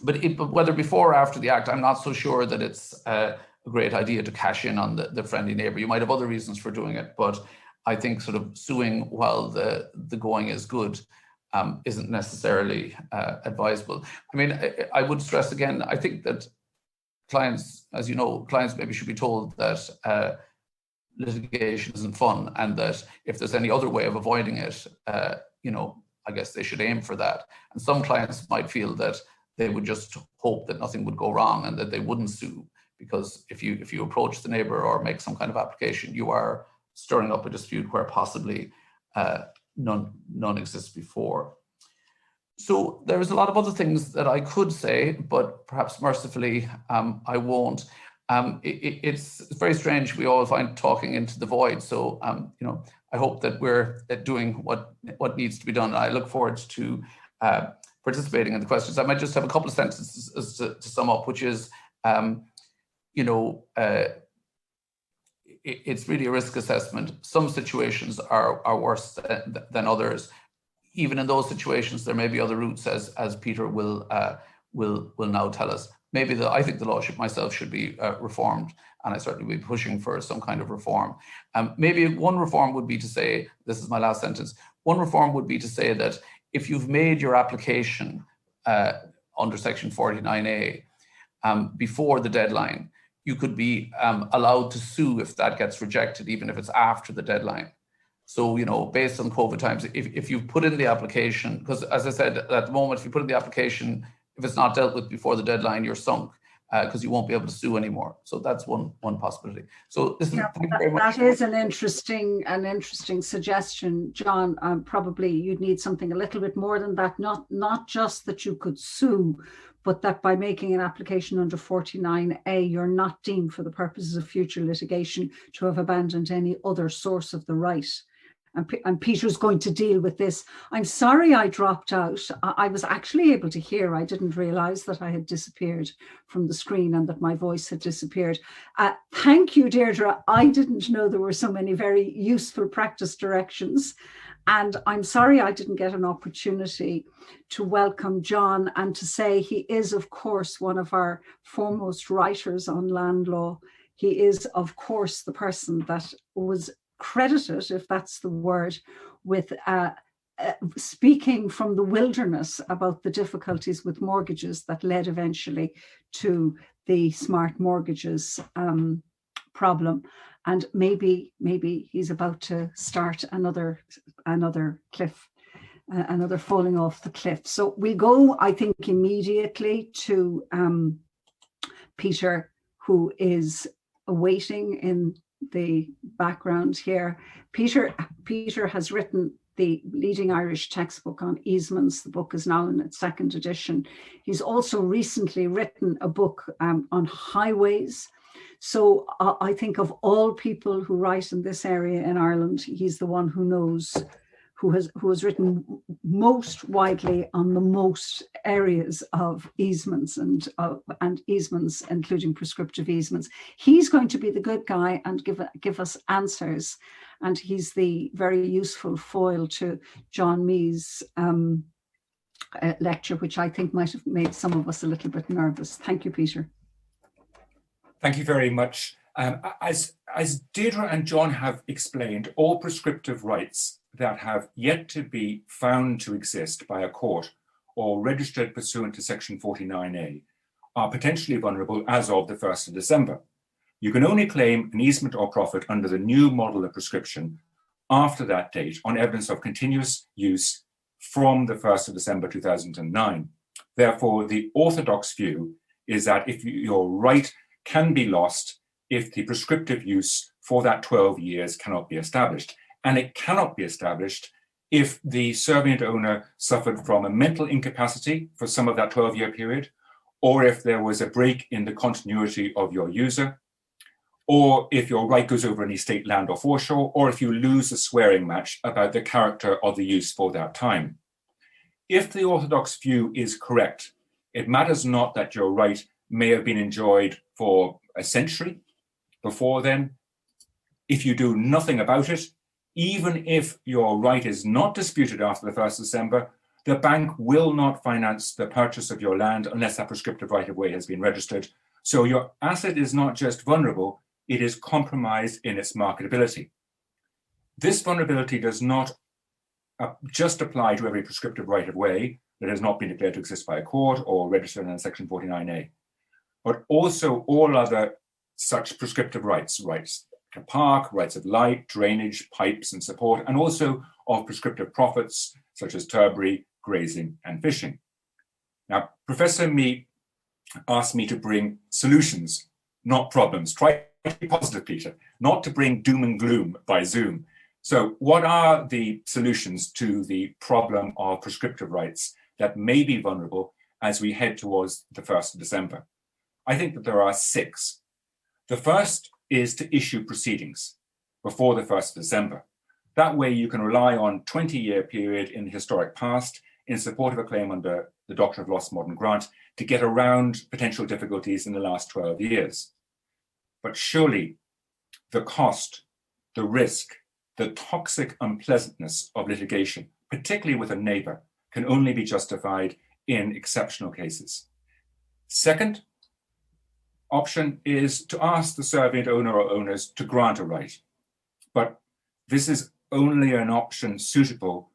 but whether before or after the act, I'm not so sure that it's a great idea to cash in on the friendly neighbour. You might have other reasons for doing it, but I think sort of suing while the going is good isn't necessarily advisable. I mean, I would stress again, I think that clients, as you know, clients maybe should be told that litigation isn't fun, and that if there's any other way of avoiding it, you know, I guess they should aim for that. And some clients might feel that they would just hope that nothing would go wrong and that they wouldn't sue, because if you approach the neighbour or make some kind of application, you are stirring up a dispute where possibly none exists before. So there's a lot of other things that I could say, but perhaps mercifully I won't. It's very strange. We all find talking into the void. So you know, I hope that we're doing what needs to be done. I look forward to participating in the questions. I might just have a couple of sentences to sum up, which is, you know, it's really a risk assessment. Some situations are worse than others. Even in those situations, there may be other routes, as Peter will now tell us. Maybe I think the law myself should be reformed, and I certainly will be pushing for some kind of reform. Maybe one reform would be to say, this is my last sentence, one reform would be to say that if you've made your application under Section 49A before the deadline, you could be allowed to sue if that gets rejected, even if it's after the deadline. So, you know, based on COVID times, if you've put in the application, because as I said, at the moment, if you put in the application, if it's not dealt with before the deadline, you're sunk because you won't be able to sue anymore. So that's one possibility. So this yeah, thank you very much. That is an interesting suggestion, John. Probably you'd need something a little bit more than that. Not just that you could sue, but that by making an application under 49A, you're not deemed for the purposes of future litigation to have abandoned any other source of the right. And Peter's going to deal with this. I'm sorry I dropped out. I was actually able to hear. I didn't realize that I had disappeared from the screen and that my voice had disappeared. Thank you, Deirdre. I didn't know there were so many very useful practice directions. And I'm sorry I didn't get an opportunity to welcome John and to say he is, of course, one of our foremost writers on land law. He is, of course, the person that was credited, if that's the word, with speaking from the wilderness about the difficulties with mortgages that led eventually to the smart mortgages problem. And maybe he's about to start another cliff. another falling off the cliff. So we go, I think, immediately to Peter, who is awaiting in the background here. Peter has written the leading Irish textbook on easements. The book is now in its second edition. He's also recently written a book on highways. So I think of all people who write in this area in Ireland, he's the one who knows, who has written most widely on the most areas of easements and easements, including prescriptive easements. He's going to be the good guy and give us answers. And he's the very useful foil to John Mee's lecture, which I think might have made some of us a little bit nervous. Thank you, Peter. Thank you very much. As Deirdre and John have explained, all prescriptive rights that have yet to be found to exist by a court or registered pursuant to Section 49A are potentially vulnerable as of the 1st of December. You can only claim an easement or profit under the new model of prescription after that date on evidence of continuous use from the 1st of December 2009. Therefore, the orthodox view is that if your right can be lost if the prescriptive use for that 12 years cannot be established. And it cannot be established if the servient owner suffered from a mental incapacity for some of that 12-year period, or if there was a break in the continuity of your user, or if your right goes over any state land or foreshore, or if you lose a swearing match about the character of the use for that time. If the orthodox view is correct, it matters not that your right may have been enjoyed for a century before then. If you do nothing about it, even if your right is not disputed after the 1st of December, the bank will not finance the purchase of your land unless that prescriptive right-of-way has been registered. So your asset is not just vulnerable, it is compromised in its marketability. This vulnerability does not just apply to every prescriptive right-of-way that has not been declared to exist by a court or registered under Section 49A, but also all other such prescriptive rights to park, rights of light, drainage, pipes and support, and also of prescriptive profits such as turbary, grazing and fishing. Now, Professor Mee asked me to bring solutions, not problems. Try to be positive, Peter, not to bring doom and gloom by Zoom. So what are the solutions to the problem of prescriptive rights that may be vulnerable as we head towards the 1st of December? I think that there are 6. The first is to issue proceedings before the 1st of December. That way you can rely on 20-year period in the historic past in support of a claim under the Doctrine of Lost Modern Grant to get around potential difficulties in the last 12 years. But surely the cost, the risk, the toxic unpleasantness of litigation, particularly with a neighbour, can only be justified in exceptional cases. Second option is to ask the servient owner or owners to grant a right. But this is only an option suitable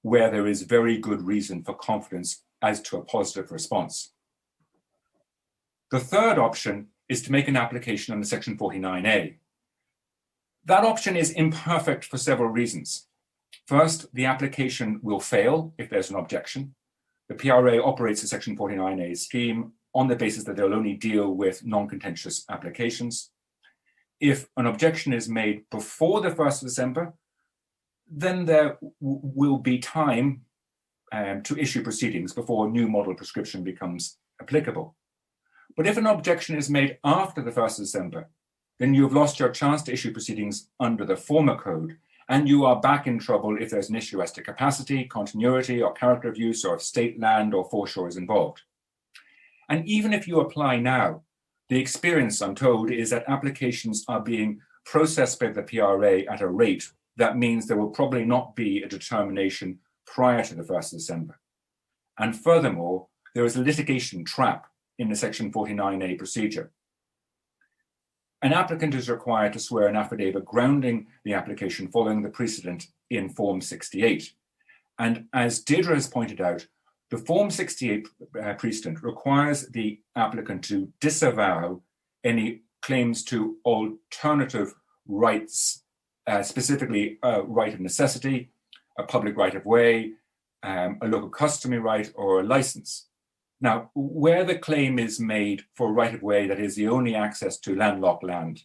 where there is very good reason for confidence as to a positive response. The third option is to make an application under Section 49A. That option is imperfect for several reasons. First, the application will fail if there's an objection. The PRA operates a Section 49A scheme on the basis that they'll only deal with non-contentious applications. If an objection is made before the 1st of December, then there will be time to issue proceedings before new model prescription becomes applicable. But if an objection is made after the 1st of December, then you've lost your chance to issue proceedings under the former code, and you are back in trouble if there's an issue as to capacity, continuity, or character of use, or if state land or foreshore is involved. And even if you apply now, the experience, I'm told, is that applications are being processed by the PRA at a rate that means there will probably not be a determination prior to the 1st of December. And furthermore, there is a litigation trap in the Section 49A procedure. An applicant is required to swear an affidavit grounding the application following the precedent in Form 68. And as Deirdre has pointed out, the Form 68 precedent requires the applicant to disavow any claims to alternative rights, specifically a right of necessity, a public right of way, a local customary right, or a license. Now, where the claim is made for right-of-way that is the only access to landlocked land,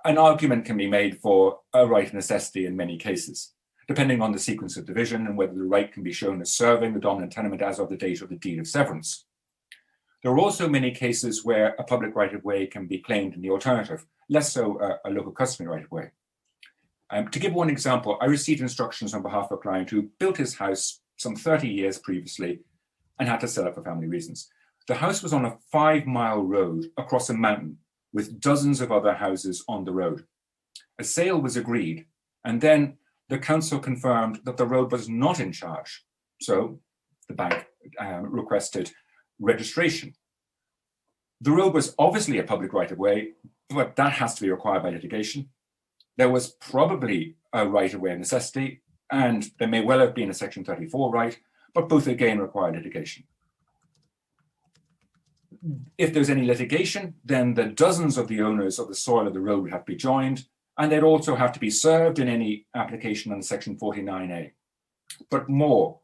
an argument can be made for a right of necessity in many cases, depending on the sequence of division and whether the right can be shown as serving the dominant tenement as of the date of the deed of severance. There are also many cases where a public right-of-way can be claimed in the alternative, less so a local customary right-of-way. To give one example, I received instructions on behalf of a client who built his house some 30 years previously and had to sell it for family reasons. The house was on a 5-mile road across a mountain with dozens of other houses on the road. A sale was agreed, and then the council confirmed that the road was not in charge. So the bank requested registration. The road was obviously a public right-of-way, but that has to be required by litigation. There was probably a right-of-way of necessity, and there may well have been a Section 34 right, but both again require litigation. If there's any litigation, then the dozens of the owners of the soil of the road would have to be joined, and they'd also have to be served in any application under Section 49A. But more,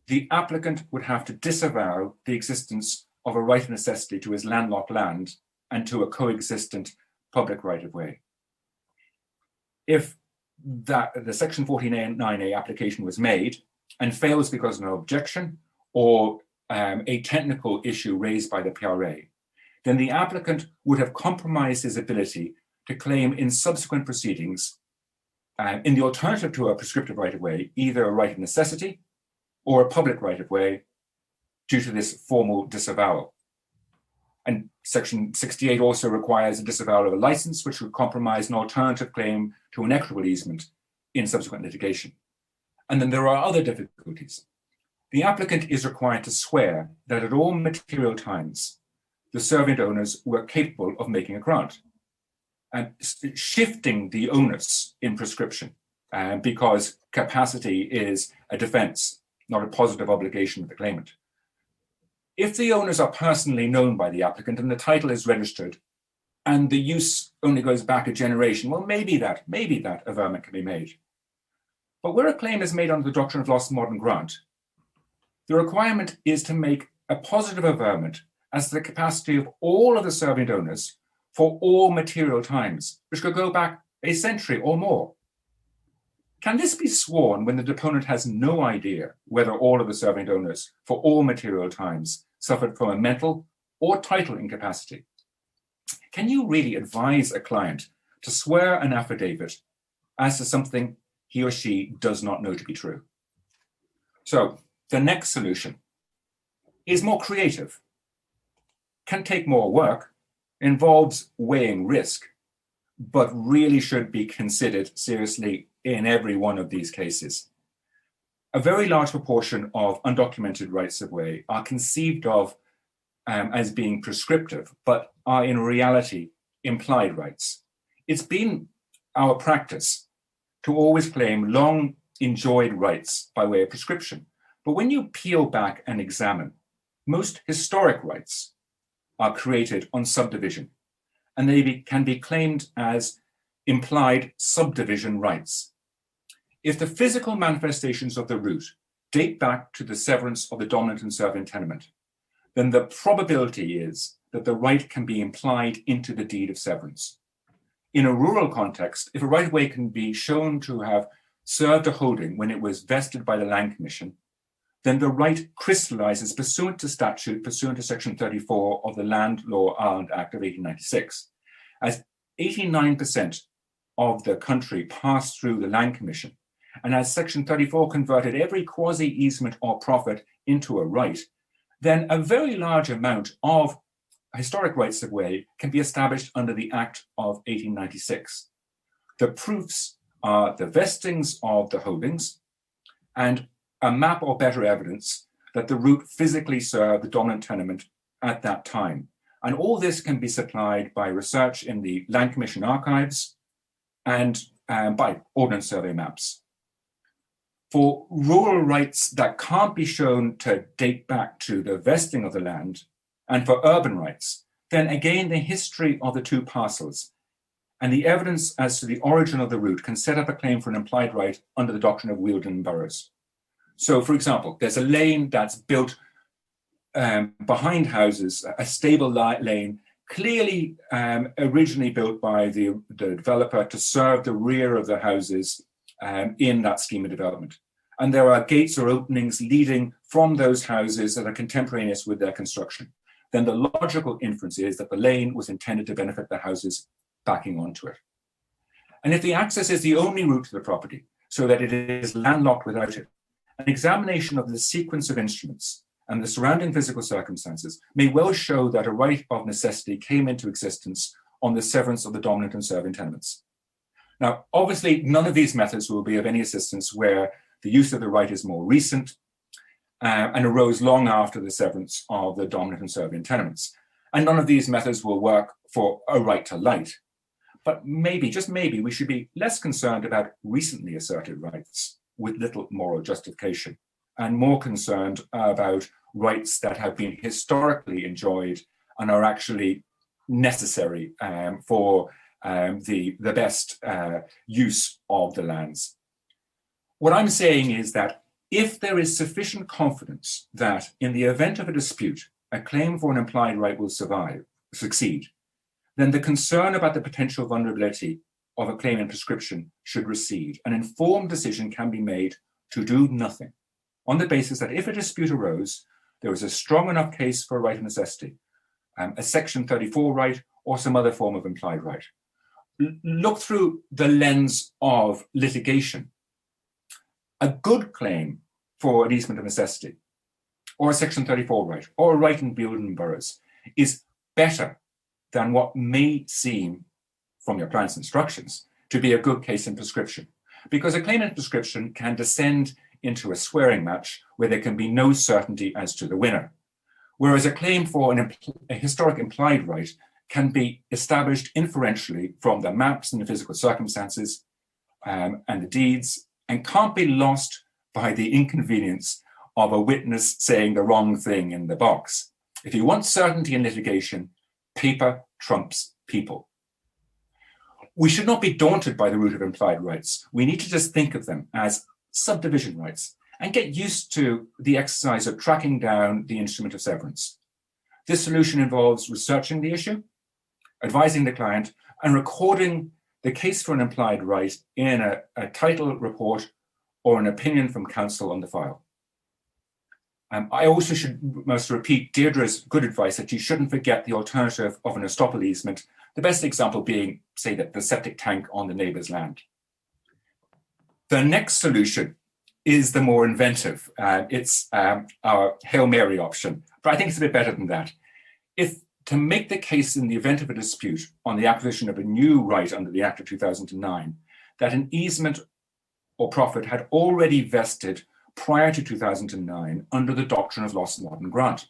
the applicant would have to disavow the existence of a right of necessity to his landlocked land and to a coexistent public right-of-way. If the Section 49A application was made and fails because of no objection or a technical issue raised by the PRA, then the applicant would have compromised his ability to claim in subsequent proceedings, in the alternative to a prescriptive right-of-way, either a right of necessity or a public right-of-way due to this formal disavowal. And Section 68 also requires a disavowal of a license, which would compromise an alternative claim to an equitable easement in subsequent litigation. And then there are other difficulties. The applicant is required to swear that at all material times, the servient owners were capable of making a grant, and shifting the onus in prescription, because capacity is a defense, not a positive obligation of the claimant. If the owners are personally known by the applicant and the title is registered and the use only goes back a generation, well, maybe that averment can be made. But where a claim is made under the doctrine of lost modern grant, the requirement is to make a positive averment as to the capacity of all of the servient owners for all material times, which could go back a century or more. Can this be sworn when the deponent has no idea whether all of the servient owners for all material times suffered from a mental or title incapacity? Can you really advise a client to swear an affidavit as to something he or she does not know to be true? So the next solution is more creative, can take more work, involves weighing risk, but really should be considered seriously in every one of these cases. A very large proportion of undocumented rights of way are conceived of as being prescriptive, but are in reality implied rights. It's been our practice to always claim long enjoyed rights by way of prescription. But when you peel back and examine, most historic rights are created on subdivision, and they can be claimed as implied subdivision rights. If the physical manifestations of the root date back to the severance of the dominant and servient tenement, then the probability is that the right can be implied into the deed of severance. In a rural context, if a right-of-way can be shown to have served a holding when it was vested by the Land Commission, then the right crystallizes pursuant to statute, pursuant to Section 34 of the Land Law Ireland Act of 1896, as 89% of the country passed through the Land Commission, and as Section 34 converted every quasi-easement or profit into a right, then a very large amount of historic rights of way can be established under the Act of 1896. The proofs are the vestings of the holdings and a map or better evidence that the root physically served the dominant tenement at that time. And all this can be supplied by research in the Land Commission archives and by Ordnance Survey maps. For rural rights that can't be shown to date back to the vesting of the land, and for urban rights, then again the history of the two parcels and the evidence as to the origin of the root can set up a claim for an implied right under the doctrine of Wealden boroughs. So, for example, there's a lane that's built behind houses, a stable lane, clearly originally built by the developer to serve the rear of the houses in that scheme of development. And there are gates or openings leading from those houses that are contemporaneous with their construction. Then the logical inference is that the lane was intended to benefit the houses backing onto it. And if the access is the only route to the property, so that it is landlocked without it, an examination of the sequence of instruments and the surrounding physical circumstances may well show that a right of necessity came into existence on the severance of the dominant and serving tenements. Now, obviously, none of these methods will be of any assistance where the use of the right is more recent and arose long after the severance of the dominant and serving tenements. And none of these methods will work for a right to light. But maybe, just maybe, we should be less concerned about recently asserted rights with little moral justification and more concerned about rights that have been historically enjoyed and are actually necessary for the best use of the lands. What I'm saying is that if there is sufficient confidence that in the event of a dispute, a claim for an implied right will succeed, then the concern about the potential vulnerability of a claim in prescription should recede. An informed decision can be made to do nothing on the basis that if a dispute arose, there was a strong enough case for a right of necessity, a Section 34 right or some other form of implied right. Look through the lens of litigation. A good claim for an easement of necessity or a Section 34 right or a right in building boroughs is better than what may seem from your client's instructions to be a good case in prescription. Because a claim in prescription can descend into a swearing match where there can be no certainty as to the winner. Whereas a claim for a historic implied right can be established inferentially from the maps and the physical circumstances and the deeds, and can't be lost by the inconvenience of a witness saying the wrong thing in the box. If you want certainty in litigation, paper trumps people. We should not be daunted by the root of implied rights. We need to just think of them as subdivision rights and get used to the exercise of tracking down the instrument of severance. This solution involves researching the issue, advising the client, and recording the case for an implied right in a title report or an opinion from counsel on the file. I also must repeat Deirdre's good advice that you shouldn't forget the alternative of an estoppel easement, the best example being, say, that the septic tank on the neighbour's land. The next solution is the more inventive. It's our Hail Mary option, but I think it's a bit better than that. If to make the case in the event of a dispute on the acquisition of a new right under the Act of 2009, that an easement or profit had already vested prior to 2009 under the doctrine of loss, mod and grant,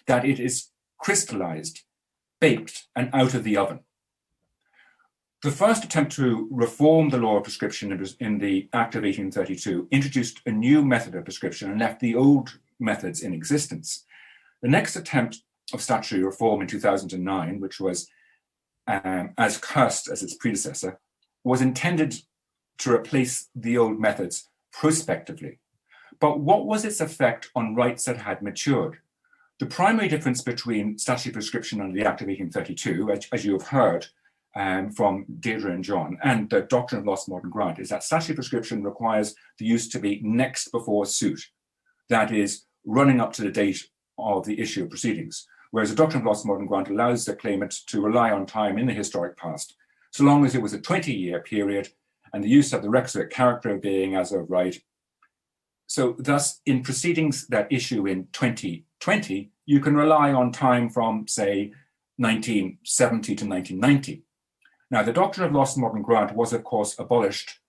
that it is crystallized, baked, and out of the oven. The first attempt to reform the law of prescription in the Act of 1832 introduced a new method of prescription and left the old methods in existence. The next attempt of statutory reform in 2009, which was as cursed as its predecessor, was intended to replace the old methods prospectively. But what was its effect on rights that had matured? The primary difference between statutory prescription under the Act of 1832, as you have heard from Deirdre and John, and the doctrine of loss, mod and grant, is that statutory prescription requires the use to be next before suit, that is, running up to the date of the issue of proceedings, whereas the doctrine of loss, mod and grant allows the claimant to rely on time in the historic past, so long as it was a 20-year period and the use of the requisite character of being as of right. So thus, in proceedings that issue in 2020, you can rely on time from, say, 1970 to 1990. Now, the doctrine of loss, mod and grant was, of course, abolished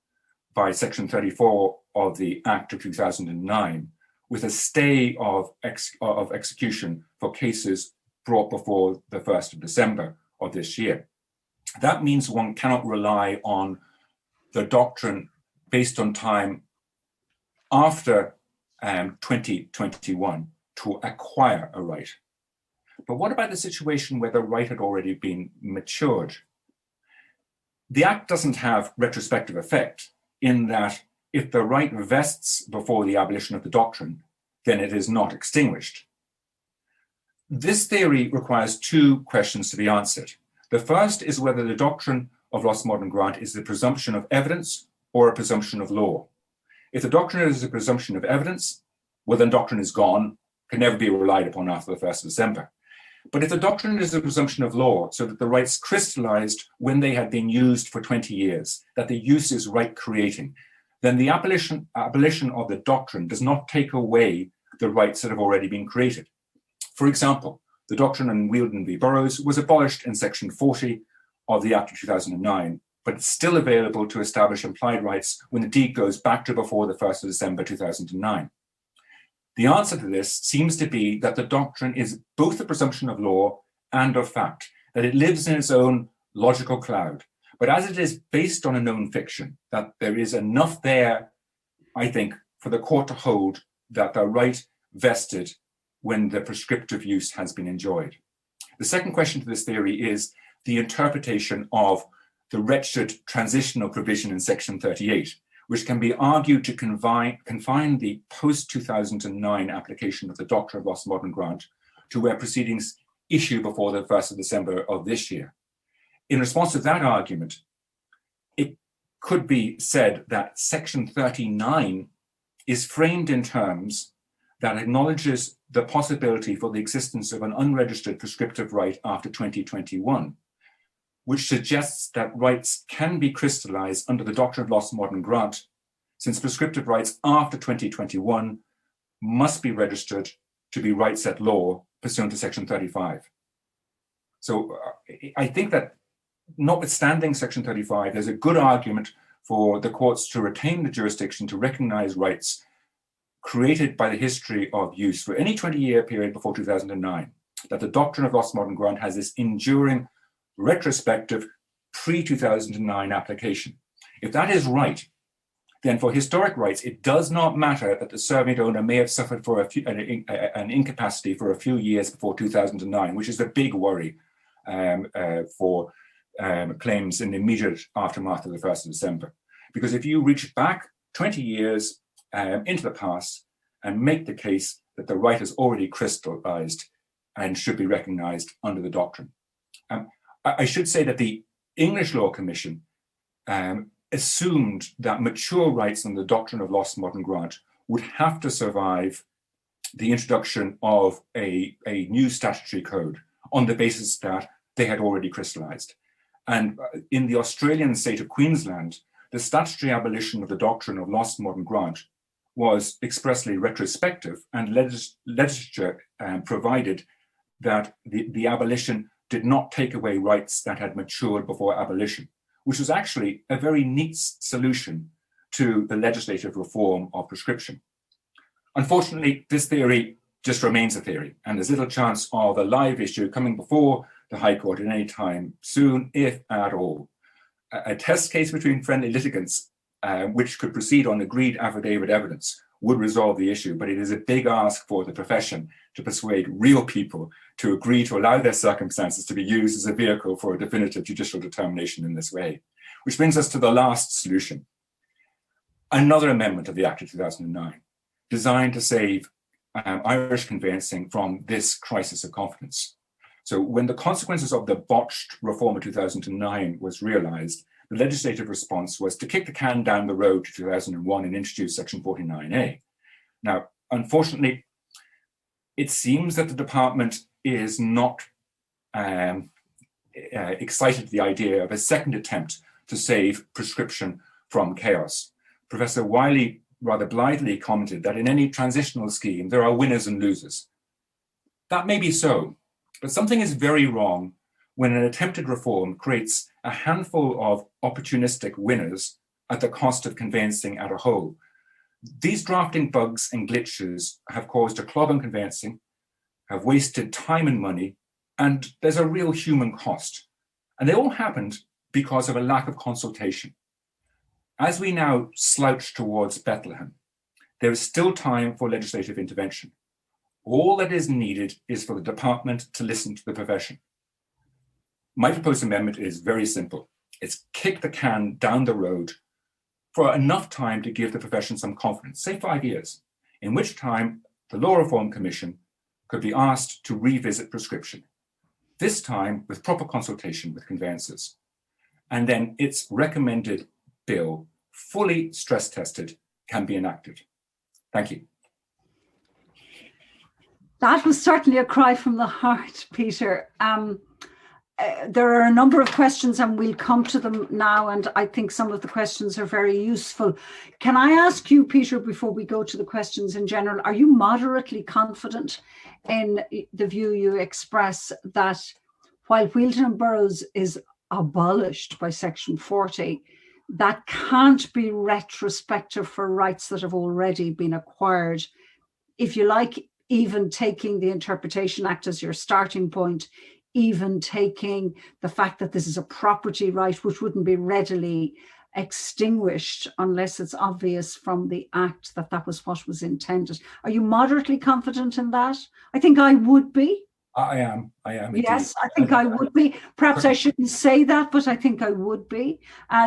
by Section 34 of the Act of 2009, with a stay of execution for cases brought before the 1st of December of this year. That means one cannot rely on the doctrine based on time after 2021 to acquire a right. But what about the situation where the right had already been matured? The Act doesn't have retrospective effect in that if the right vests before the abolition of the doctrine, then it is not extinguished. This theory requires two questions to be answered. The first is whether the doctrine of lost modern grant is the presumption of evidence or a presumption of law. If the doctrine is a presumption of evidence, well, then doctrine is gone, can never be relied upon after the 1st of December. But if the doctrine is a presumption of law, so that the rights crystallized when they had been used for 20 years, that the use is right creating, then the abolition of the doctrine does not take away the rights that have already been created. For example, the doctrine in Wealden v. Burroughs was abolished in Section 40 of the Act of 2009, but it's still available to establish implied rights when the deed goes back to before the 1st of December 2009. The answer to this seems to be that the doctrine is both a presumption of law and of fact, that it lives in its own logical cloud. But as it is based on a known fiction, that there is enough there, I think, for the court to hold that the right vested when the prescriptive use has been enjoyed. The second question to this theory is the interpretation of the wretched transitional provision in Section 38, which can be argued to confine the post-2009 application of the doctrine of lost modern grant to where proceedings issue before the 1st of December of this year. In response to that argument, it could be said that Section 39 is framed in terms that acknowledges the possibility for the existence of an unregistered prescriptive right after 2021, which suggests that rights can be crystallized under the doctrine of lost modern grant, since prescriptive rights after 2021 must be registered to be rights at law pursuant to Section 35. So I think that notwithstanding Section 35, there's a good argument for the courts to retain the jurisdiction to recognize rights created by the history of use for any 20-year period before 2009, that the doctrine of lost modern grant has this enduring retrospective pre-2009 application. If that is right, then for historic rights, it does not matter that the servient owner may have suffered for an incapacity for a few years before 2009, which is a big worry for claims in the immediate aftermath of the 1st of December. Because if you reach back 20 years into the past and make the case that the right has already crystallized and should be recognized under the doctrine. I should say that the English Law Commission assumed that mature rights in the doctrine of lost modern grant would have to survive the introduction of a new statutory code on the basis that they had already crystallized. And in the Australian state of Queensland, the statutory abolition of the doctrine of lost modern grant was expressly retrospective, and legislature provided that the abolition did not take away rights that had matured before abolition, which was actually a very neat solution to the legislative reform of prescription. Unfortunately, this theory just remains a theory, and there's little chance of a live issue coming before the High Court at any time soon, if at all. A test case between friendly litigants, which could proceed on agreed affidavit evidence, would resolve the issue, but it is a big ask for the profession to persuade real people to agree to allow their circumstances to be used as a vehicle for a definitive judicial determination in this way. Which brings us to the last solution. Another amendment of the Act of 2009, designed to save Irish conveyancing from this crisis of confidence. So when the consequences of the botched reform of 2009 was realized, the legislative response was to kick the can down the road to 2001 and introduce Section 49A. Now, unfortunately, it seems that the department is not excited at the idea of a second attempt to save prescription from chaos. Professor Wiley rather blithely commented that in any transitional scheme, there are winners and losers. That may be so, but something is very wrong when an attempted reform creates a handful of opportunistic winners at the cost of conveyancing as a whole. These drafting bugs and glitches have caused a clog in conveyancing, have wasted time and money, and there's a real human cost. And they all happened because of a lack of consultation. As we now slouch towards Bethlehem, there is still time for legislative intervention. All that is needed is for the department to listen to the profession. My proposed amendment is very simple. It's kick the can down the road for enough time to give the profession some confidence, say 5 years, in which time the Law Reform Commission could be asked to revisit prescription, this time with proper consultation with conveyancers. And then its recommended bill, fully stress tested, can be enacted. Thank you. That was certainly a cry from the heart, Peter. There are a number of questions and we'll come to them now, and I think some of the questions are very useful. Can I ask you, Peter, before we go to the questions in general, are you moderately confident in the view you express that while Wheeldon and Burroughs is abolished by Section 40, that can't be retrospective for rights that have already been acquired? If you like, even taking the Interpretation Act as your starting point, even taking the fact that this is a property right which wouldn't be readily extinguished unless it's obvious from the Act that that was what was intended. Are you moderately confident in that? I think I would be. I am. Yes, I think I would be. Perhaps I shouldn't say that, but I think I would be.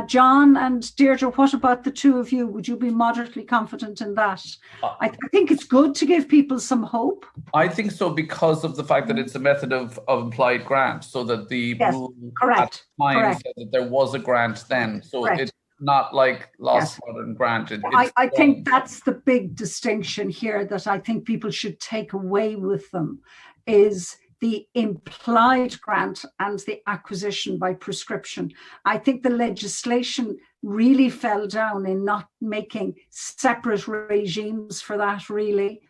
John and Deirdre, what about the two of you? Would you be moderately confident in that? I think it's good to give people some hope. I think so, because of the fact that it's a method of implied grant, so that the rule at the time said that there was a grant then. So it's not like lost modern grant. I think that's the big distinction here that I think people should take away with them, is the implied grant and the acquisition by prescription. I think the legislation really fell down in not making separate regimes for that, really.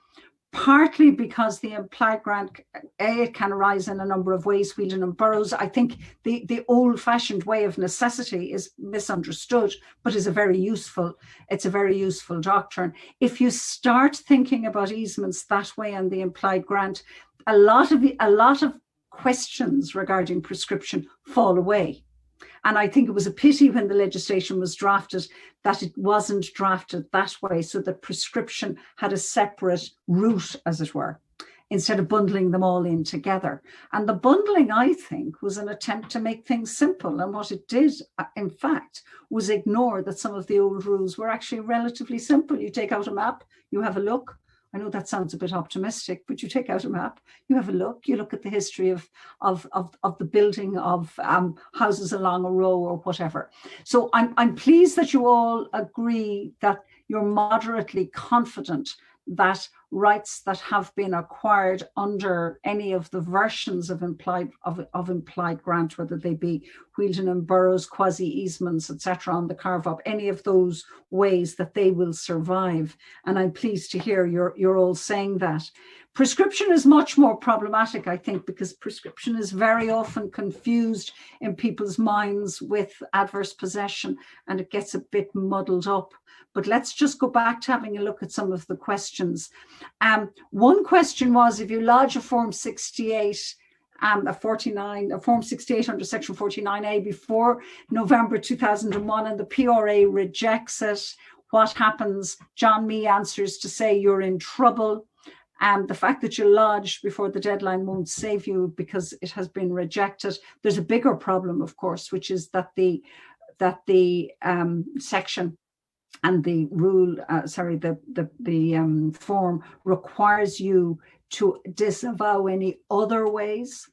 Partly because the implied grant, it can arise in a number of ways, Wheeldon and Burroughs. I think the old-fashioned way of necessity is misunderstood, but is a very useful doctrine. If you start thinking about easements that way and the implied grant, a lot of questions regarding prescription fall away. And I think it was a pity when the legislation was drafted that it wasn't drafted that way, so that prescription had a separate route, as it were, instead of bundling them all in together. And the bundling, I think, was an attempt to make things simple. And what it did, in fact, was ignore that some of the old rules were actually relatively simple. You take out a map, you have a look. I know that sounds a bit optimistic, but you take out a map, you have a look, you look at the history of the building of houses along a row or whatever. So I'm pleased that you all agree that you're moderately confident that rights that have been acquired under any of the versions of implied grant, whether they be Wheeldon and Burroughs, quasi-easements, etc., on the carve-up, any of those ways, that they will survive. And I'm pleased to hear you're all saying that. Prescription is much more problematic, I think, because prescription is very often confused in people's minds with adverse possession, and it gets a bit muddled up. But let's just go back to having a look at some of the questions. One question was, if you lodge a Form 68, a Form 68 under Section 49A before November 2001 and the PRA rejects it, what happens? John Mee answers to say you're in trouble. The fact that you lodged before the deadline won't save you because it has been rejected. There's a bigger problem, of course, which is that the section and the rule, the form requires you to disavow any other ways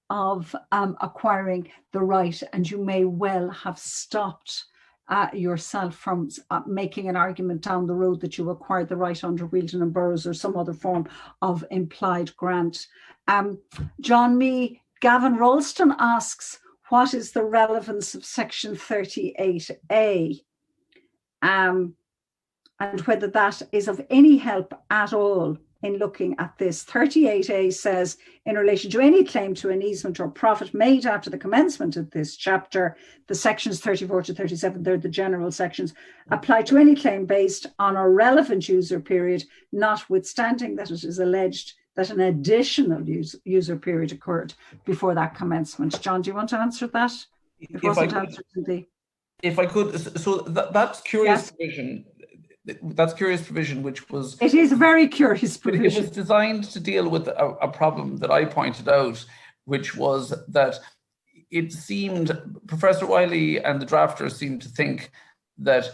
of acquiring the right, and you may well have stopped yourself from making an argument down the road that you acquired the right under Wheeldon and Burroughs or some other form of implied grant. John Mee, Gavin Ralston asks, what is the relevance of Section 38A? And whether that is of any help at all in looking at this. 38A says, in relation to any claim to an easement or profit made after the commencement of this chapter, the sections 34 to 37, they're the general sections, apply to any claim based on a relevant user period, notwithstanding that it is alleged that an additional user period occurred before that commencement. John, do you want to answer that? It wasn't answered in the... If I could, so that's curious provision. That's curious provision, which was... It is a very curious provision. It was designed to deal with a problem that I pointed out, which was that it seemed, Professor Wiley and the drafters seemed to think that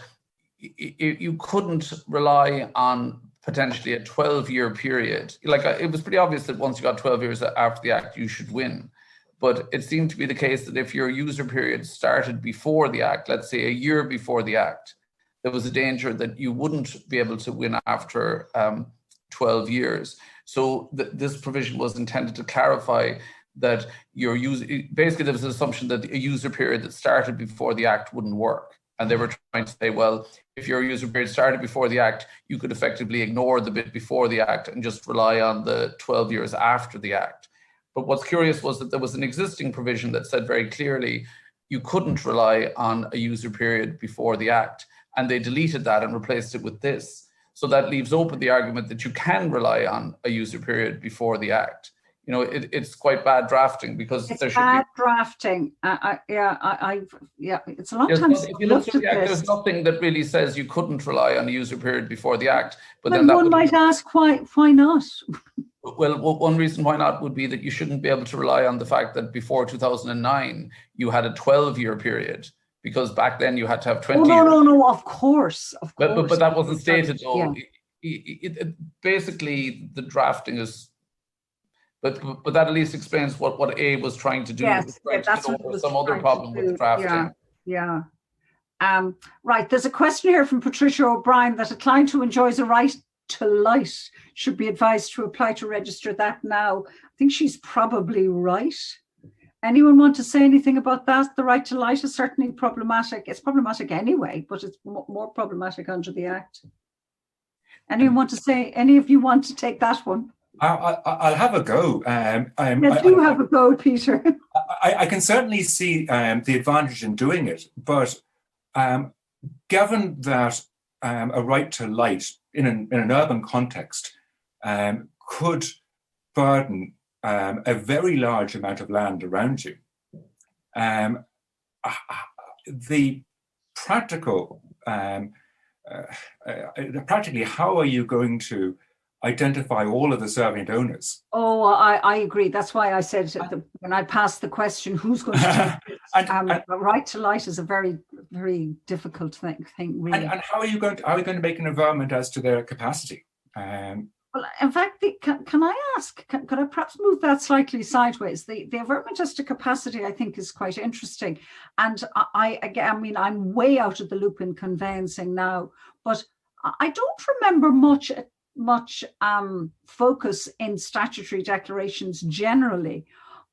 you couldn't rely on potentially a 12-year period. Like, it was pretty obvious that once you got 12 years after the act, you should win. But it seemed to be the case that if your user period started before the act, let's say a year before the act, there was a danger that you wouldn't be able to win after 12 years. So this provision was intended to clarify that your user, basically there was an assumption that a user period that started before the act wouldn't work. And they were trying to say, well, if your user period started before the act, you could effectively ignore the bit before the act and just rely on the 12 years after the act. But what's curious was that there was an existing provision that said very clearly you couldn't rely on a user period before the act. And they deleted that and replaced it with this. So that leaves open the argument that you can rely on a user period before the act. You know, it's quite bad drafting because it's there should bad be drafting. It's a long time since if you look at the act, there's nothing that really says you couldn't rely on a user period before the act. But then one might ask why not? Well, one reason why not would be that you shouldn't be able to rely on the fact that before 2009 you had a 12-year period, because back then you had to have 20 years. No, of course. But that wasn't stated though. Yeah. Basically, the drafting is. But that at least explains what A was trying to do. Yes, that's what it was some other problem with drafting. Yeah. Right. There's a question here from Patricia O'Brien that a client who enjoys a right to light should be advised to apply to register that now. I think she's probably right. Anyone want to say anything about that? The right to light is certainly problematic. It's problematic anyway, but it's more problematic under the Act. Anyone want to say? Any of you want to take that one? I'll have a go. Have a go, Peter. I can certainly see the advantage in doing it, but given that a right to light in an urban context could burden a very large amount of land around you, the practical, practically, how are you going to identify all of the servient owners? Oh, I agree. That's why I said when I passed the question, who's going to take it? Right to light is a very, very difficult thing really. And how are you going to make an environment as to their capacity? Well, in fact, can I ask? Could I perhaps move that slightly sideways? The environment as to capacity, I think, is quite interesting. And I mean, I'm way out of the loop in conveyancing now, but I don't remember much focus in statutory declarations generally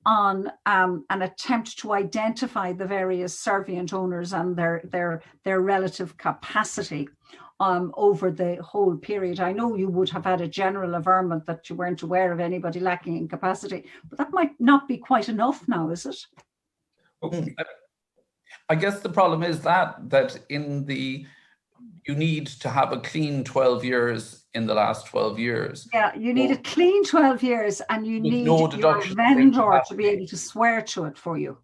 on an attempt to identify the various servient owners and their relative capacity over the whole period. I know you would have had a general averment that you weren't aware of anybody lacking in capacity, but that might not be quite enough now, is it? I guess the problem is that you need to have a clean 12 years in the last 12 years. Yeah, you need a clean 12 years and you need your vendor to be able to swear to it for you.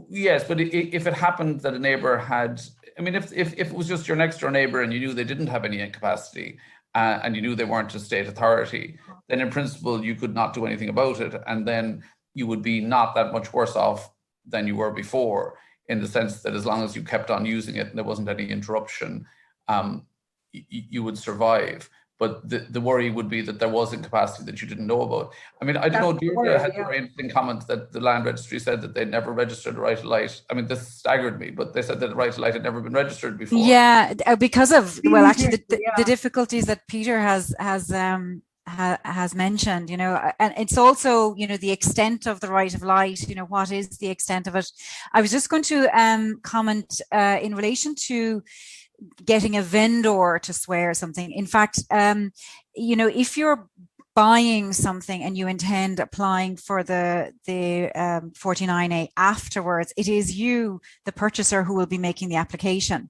Yes, but if it happened that a neighbour had, I mean, if it was just your next door neighbour and you knew they didn't have any incapacity and you knew they weren't a state authority, then in principle you could not do anything about it, and then you would be not that much worse off than you were before, in the sense that as long as you kept on using it and there wasn't any interruption, you would survive. But the worry would be that there was incapacity that you didn't know about. I mean, I don't know, Deirdre had a very interesting comment that the land registry said that they'd never registered a right to light. I mean, this staggered me, but they said that the right to light had never been registered before. Yeah, because of, well, actually the difficulties that Peter has mentioned, you know, and it's also, you know, the extent of the right of light, you know, what is the extent of it? I was just going to comment in relation to getting a vendor to swear something. In fact, you know, if you're buying something and you intend applying for the 49A afterwards, it is you, the purchaser, who will be making the application.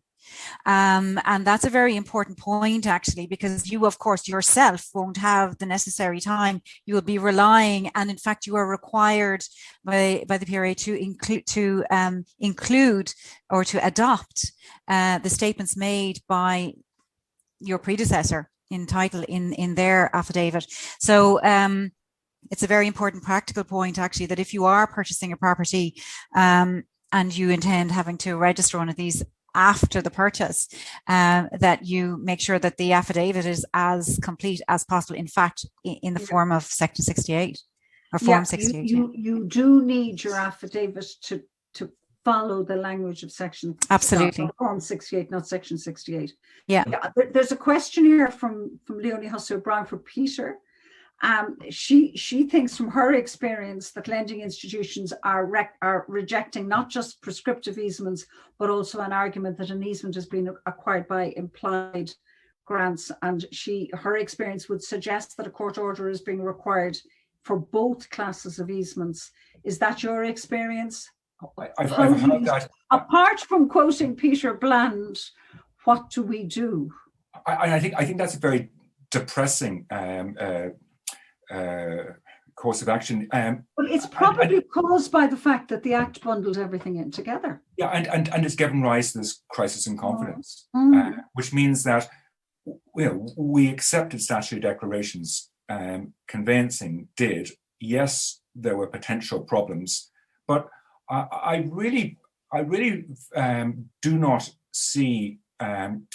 And that's a very important point, actually, because you, of course, yourself won't have the necessary time. You will be relying, and in fact, you are required by the PRA to include or to adopt the statements made by your predecessor in title in their affidavit. So it's a very important practical point, actually, that if you are purchasing a property and you intend having to register one of these after the purchase, that you make sure that the affidavit is as complete as possible. In fact, in the form of Section 68 or Form 68. You do need your affidavit to follow the language of Section Form 68, not Section 68. Yeah. There's a question here from Leonie Hussey-Brown for Peter. She thinks from her experience that lending institutions are rejecting not just prescriptive easements, but also an argument that an easement has been acquired by implied grants. And her experience would suggest that a court order is being required for both classes of easements. Is that your experience? I've heard that. Apart from quoting Peter Bland, what do we do? I think that's a very depressing course of action. But it's probably caused by the fact that the Act bundled everything in together. Yeah, and it's given rise to this crisis in confidence, which means that we accepted statutory declarations. Conveyancing did. Yes, there were potential problems, but I really do not see an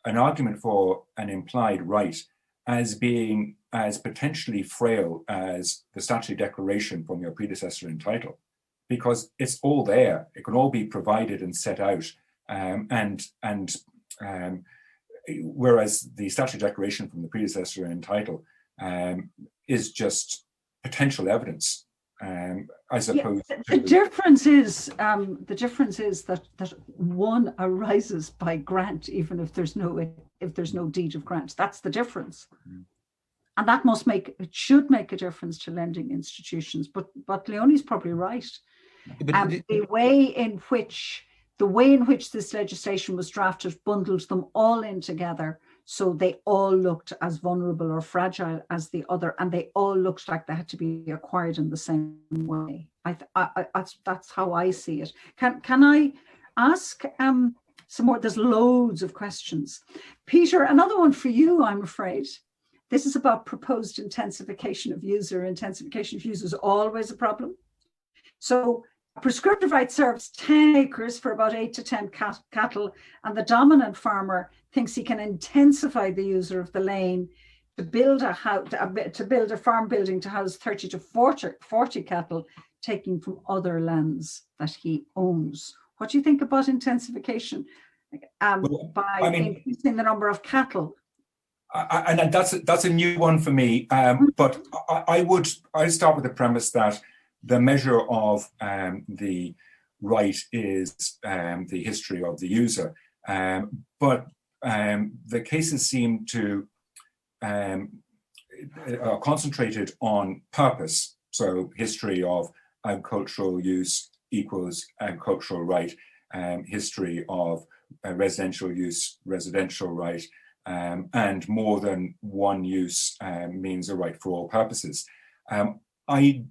argument for an implied right as being as potentially frail as the statutory declaration from your predecessor in title, because it's all there. It can all be provided and set out, whereas the statutory declaration from the predecessor in title is just potential evidence. As opposed to the difference is that one arises by grant, even if there's no deed of grant. That's the difference, and that should make a difference to lending institutions. But Leonie's probably right. The way in which this legislation was drafted bundled them all in together, so they all looked as vulnerable or fragile as the other, and they all looked like they had to be acquired in the same way. That's how I see it. Can I ask some more? There's loads of questions. Peter, another one for you, I'm afraid. This is about proposed intensification of user. Intensification of user is always a problem. So a prescriptive right serves 10 acres for about 8 to 10 cattle, and the dominant farmer thinks he can intensify the user of the lane to build a house, to build a farm building to house 30 to 40 cattle, taking from other lands that he owns. What do you think about intensification by increasing the number of cattle? And that's a new one for me. But I'd start with the premise that the measure of the right is the history of the user. But the cases seem to are concentrated on purpose. So history of agricultural use equals agricultural right, history of residential use, residential right, and more than one use means a right for all purposes. I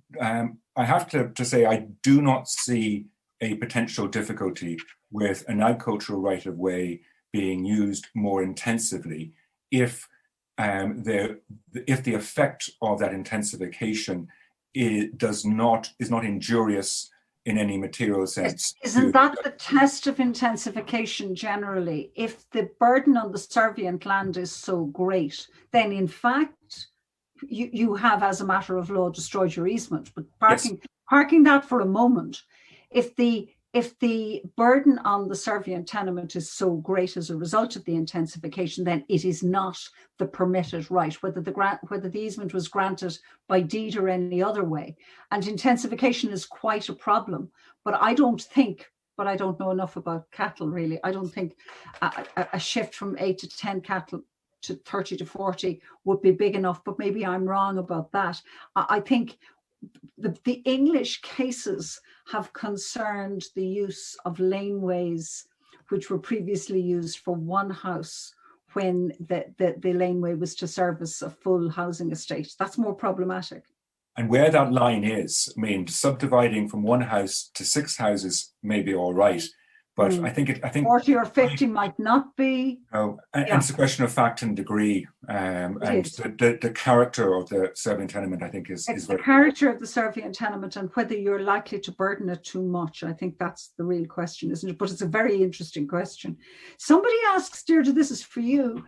have to say I do not see a potential difficulty with an agricultural right of way being used more intensively if the effect of that intensification is not injurious in any material sense. Isn't that the test of intensification generally? If the burden on the servient land is so great, then in fact you have, as a matter of law, destroyed your easement. But parking that for a moment, if the burden on the servient tenement is so great as a result of the intensification, then it is not the permitted right, whether the easement was granted by deed or any other way. And intensification is quite a problem. But I don't know enough about cattle really. I don't think a shift from 8 to 10 cattle to 30 to 40 would be big enough, but maybe I'm wrong about that. I think the English cases have concerned the use of laneways, which were previously used for one house when the laneway was to service a full housing estate. That's more problematic. And where that line is, I mean, subdividing from one house to 6 houses may be all right, But I think 40 or 50 might not be. And it's a question of fact and degree, and the character of the serving tenement, I think, is the character of the serving tenement and whether you're likely to burden it too much. I think that's the real question, isn't it? But it's a very interesting question. Somebody asks, Deirdre, this is for you.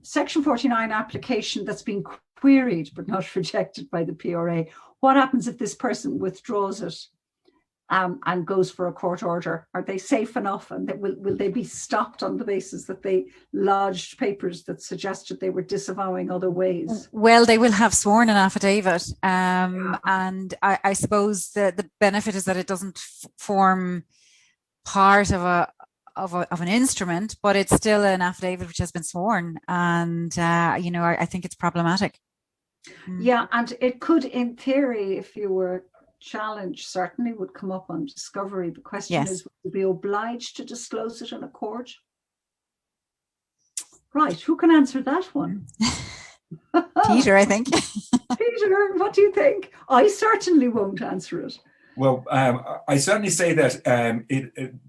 Section 49 application that's been queried but not rejected by the PRA. What happens if this person withdraws it and goes for a court order? Are they safe enough, and will they be stopped on the basis that they lodged papers that suggested they were disavowing other ways? Well, they will have sworn an affidavit, and I suppose the benefit is that it doesn't form part of an instrument, but it's still an affidavit which has been sworn, and I think it's problematic. Yeah, and it could, in theory, if you were challenged, certainly would come up on discovery. The question is, would you be obliged to disclose it in a court? Right, who can answer that one? Peter, I think. Peter, what do you think? I certainly won't answer it. Well, I certainly say that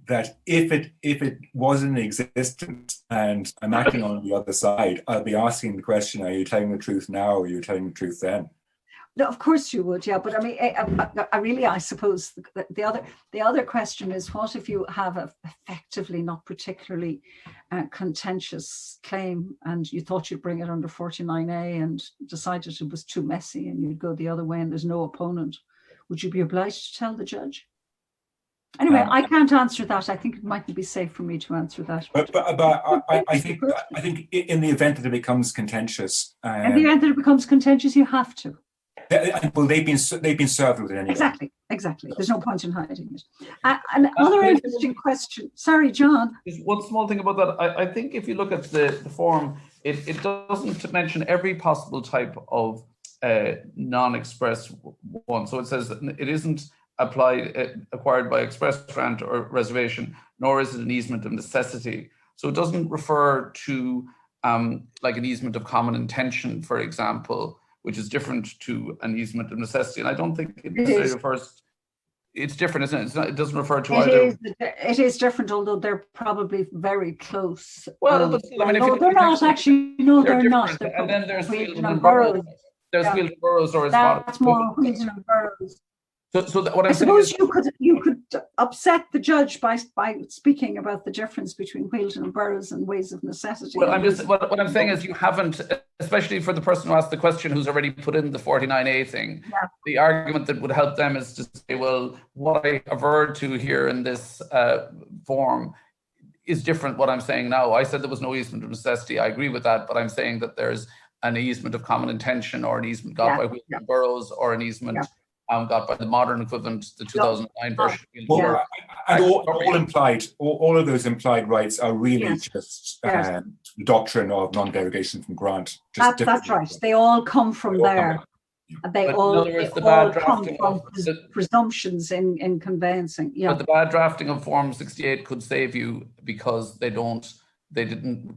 that if it was in existence and I'm acting on the other side, I'll be asking the question: are you telling the truth now, or are you telling the truth then? No, of course you would, yeah. But I mean, I suppose the other question is, what if you have a effectively not particularly contentious claim, and you thought you'd bring it under 49A and decided it was too messy, and you'd go the other way, and there's no opponent? Would you be obliged to tell the judge? Anyway, I can't answer that. I think it mightn't be safe for me to answer that. But I think in the event that it becomes contentious, in the event that it becomes contentious, you have to. Well, they've been served with it anyway. Exactly. There's no point in hiding it. Another interesting question. Sorry, John. Just one small thing about that. I think if you look at the form, it doesn't mention every possible type of non-express one. So it says it isn't acquired by express grant or reservation, nor is it an easement of necessity. So it doesn't refer to like an easement of common intention, for example, which is different to an easement of necessity. And I don't think it refers. It's different, isn't it? It doesn't refer to either. It is different, although they're probably very close. Well, but still, I mean, no, they're not actually. No, they're not. And then there's Wheeldon and Burrows. There's Wheeldon and Burrows, or that's more Wheeldon and Burrows. So what I suppose you could upset the judge by speaking about the difference between Wheeldon and Burrows and ways of necessity. Well, what I'm saying is you haven't, especially for the person who asked the question who's already put in the 49A thing. Yeah. The argument that would help them is to say, well, what I averred to here in this form is different. What I'm saying now, I said there was no easement of necessity. I agree with that, but I'm saying that there's an easement of common intention, or an easement got by Wheeldon and Burrows, or an easement. Got by the modern equivalent, the 2009 version. Well, and all of those implied rights are really just the doctrine of non-derogation from grant. That's right. They all come from there. They all come from presumptions in conveyancing. Yeah. But the bad drafting of Form 68 could save you, because they didn't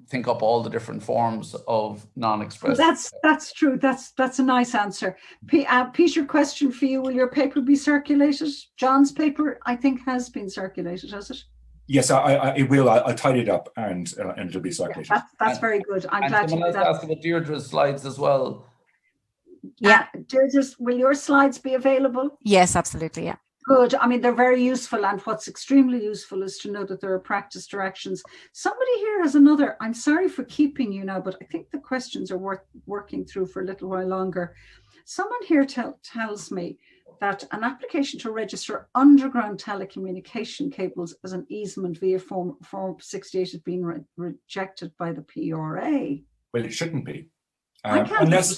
think up all the different forms of non-express. That's true. That's a nice answer. Peter, question for you: will your paper be circulated? John's paper, I think, has been circulated, has it? Yes, it will. I'll tidy it up and it'll be circulated. Yeah, that's very good. I'm glad you did that. Ask about Deirdre's slides as well. Yeah, Deirdre's, will your slides be available? Yes, absolutely. Yeah. Good. I mean, they're very useful, and what's extremely useful is to know that there are practice directions. Somebody here has another. I'm sorry for keeping you now, but I think the questions are worth working through for a little while longer. Someone here tells me that an application to register underground telecommunication cables as an easement via Form 68 is being rejected by the PRA. Well, it shouldn't be. Unless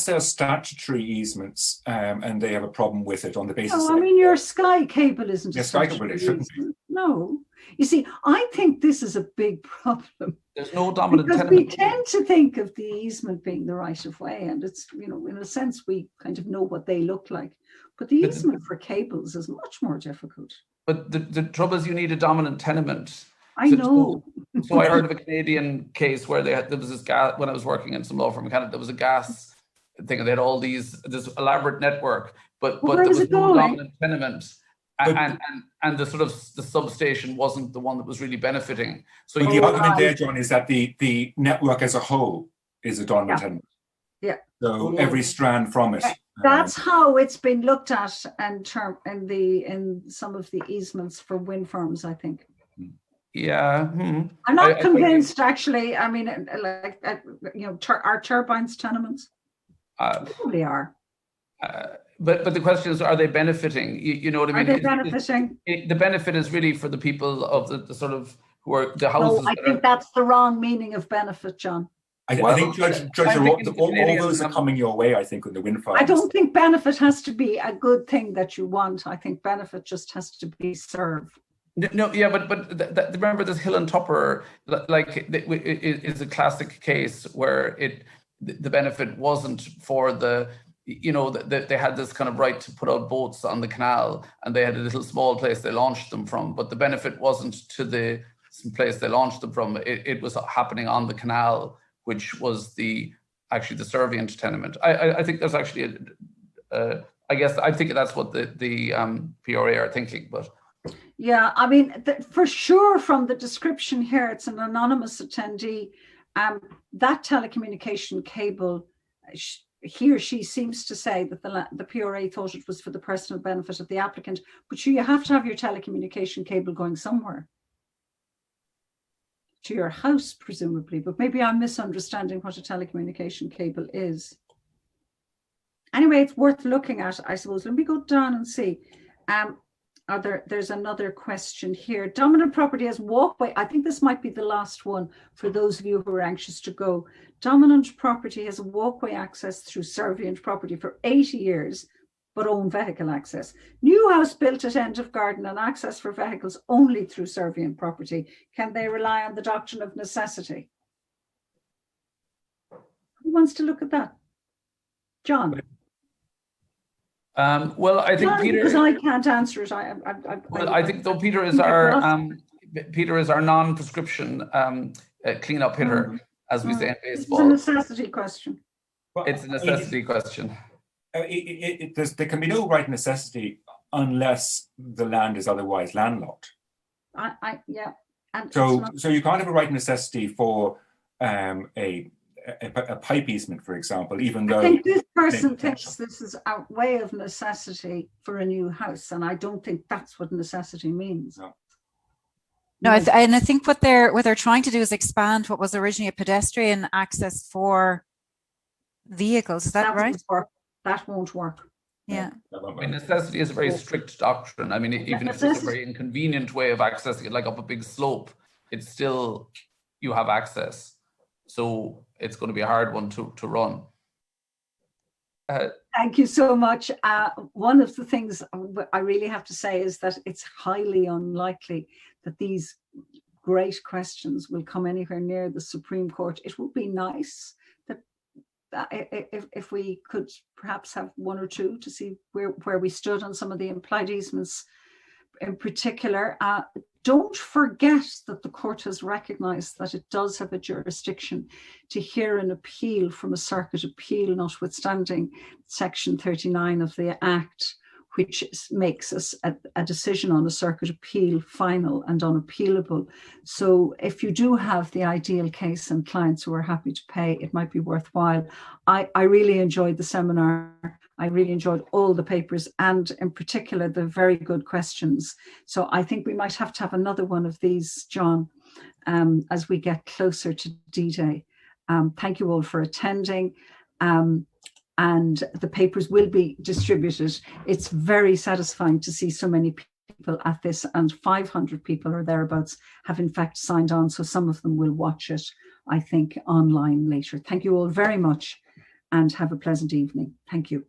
there are statutory easements and they have a problem with it on the basis. No, I mean, your Sky cable isn't a Sky cable. It shouldn't be. No, you see, I think this is a big problem. There's no dominant because we tend to think of the easement being the right of way, and it's, in a sense, we kind of know what they look like. But the easement for cables is much more difficult. But the trouble is, you need a dominant tenement. I know. So I heard of a Canadian case where there was this gas, when I was working in some law firm in Canada, there was a gas thing, and they had all this elaborate network, but there was no dominant tenement. and the sort of the substation wasn't the one that was really benefiting. So the argument there, John, is that the network as a whole is a dominant element. Yeah. So every strand from it. That's how it's been looked at in some of the easements for wind farms, I think. Yeah. I'm not convinced, actually. I mean, are turbines tenements? Probably are. But the question is, are they benefiting? You know what I mean? Are they benefiting? The benefit is really for the people of the sort of who are the houses. No, I think that's the wrong meaning of benefit, John. I think, Judge, all those are coming your way, I think, with the wind farms. I don't think benefit has to be a good thing that you want. I think benefit just has to be served. No, yeah, but remember this Hill and Tupper, like, is a classic case where the benefit wasn't for the, they had this kind of right to put out boats on the canal, and they had a little small place they launched them from, but the benefit wasn't to the place they launched them from. It was happening on the canal, which was actually the servient tenement. I think that's actually I think that's what the PRA are thinking, but. Yeah, I mean, for sure from the description here, it's an anonymous attendee. That telecommunication cable, he or she seems to say that the PRA thought it was for the personal benefit of the applicant, but you have to have your telecommunication cable going somewhere. To your house, presumably, but maybe I'm misunderstanding what a telecommunication cable is. Anyway, it's worth looking at, I suppose. Let me go down and see. There's another question here. Dominant property has walkway. I think this might be the last one for those of you who are anxious to go. Dominant property has walkway access through servient property for 80 years, but own vehicle access. New house built at end of garden and access for vehicles only through servient property. Can they rely on the doctrine of necessity? Who wants to look at that? John? Well, I think Peter. Because I can't answer it. I think though Peter is our non-prescription cleanup hitter, as we say in baseball. It's a necessity question. It's a necessity question. There can be no right necessity unless the land is otherwise landlocked. Yeah. And so you can't have a right necessity for a pipe easement, for example, even though. I think this person thinks this is a way of necessity for a new house, and I don't think that's what necessity means. No, and I think what they're trying to do is expand what was originally a pedestrian access for vehicles. Is that right? That won't work. Yeah. I mean, necessity is a very strict doctrine. I mean, even if it's a very inconvenient way of accessing it, like up a big slope, it's still, you have access. So it's going to be a hard one to run. Thank you so much. One of the things I really have to say is that it's highly unlikely that these great questions will come anywhere near the Supreme Court. It would be nice that if we could perhaps have one or two to see where we stood on some of the implied easements in particular. Don't forget that the court has recognized that it does have a jurisdiction to hear an appeal from a circuit appeal, notwithstanding Section 39 of the Act, which makes a decision on a circuit appeal final and unappealable. So if you do have the ideal case and clients who are happy to pay, it might be worthwhile. I really enjoyed the seminar. I really enjoyed all the papers and in particular the very good questions. So I think we might have to have another one of these, John, as we get closer to D-Day. Thank you all for attending. And the papers will be distributed. It's very satisfying to see so many people at this, and 500 people or thereabouts have in fact signed on. So some of them will watch it, I think, online later. Thank you all very much and have a pleasant evening. Thank you.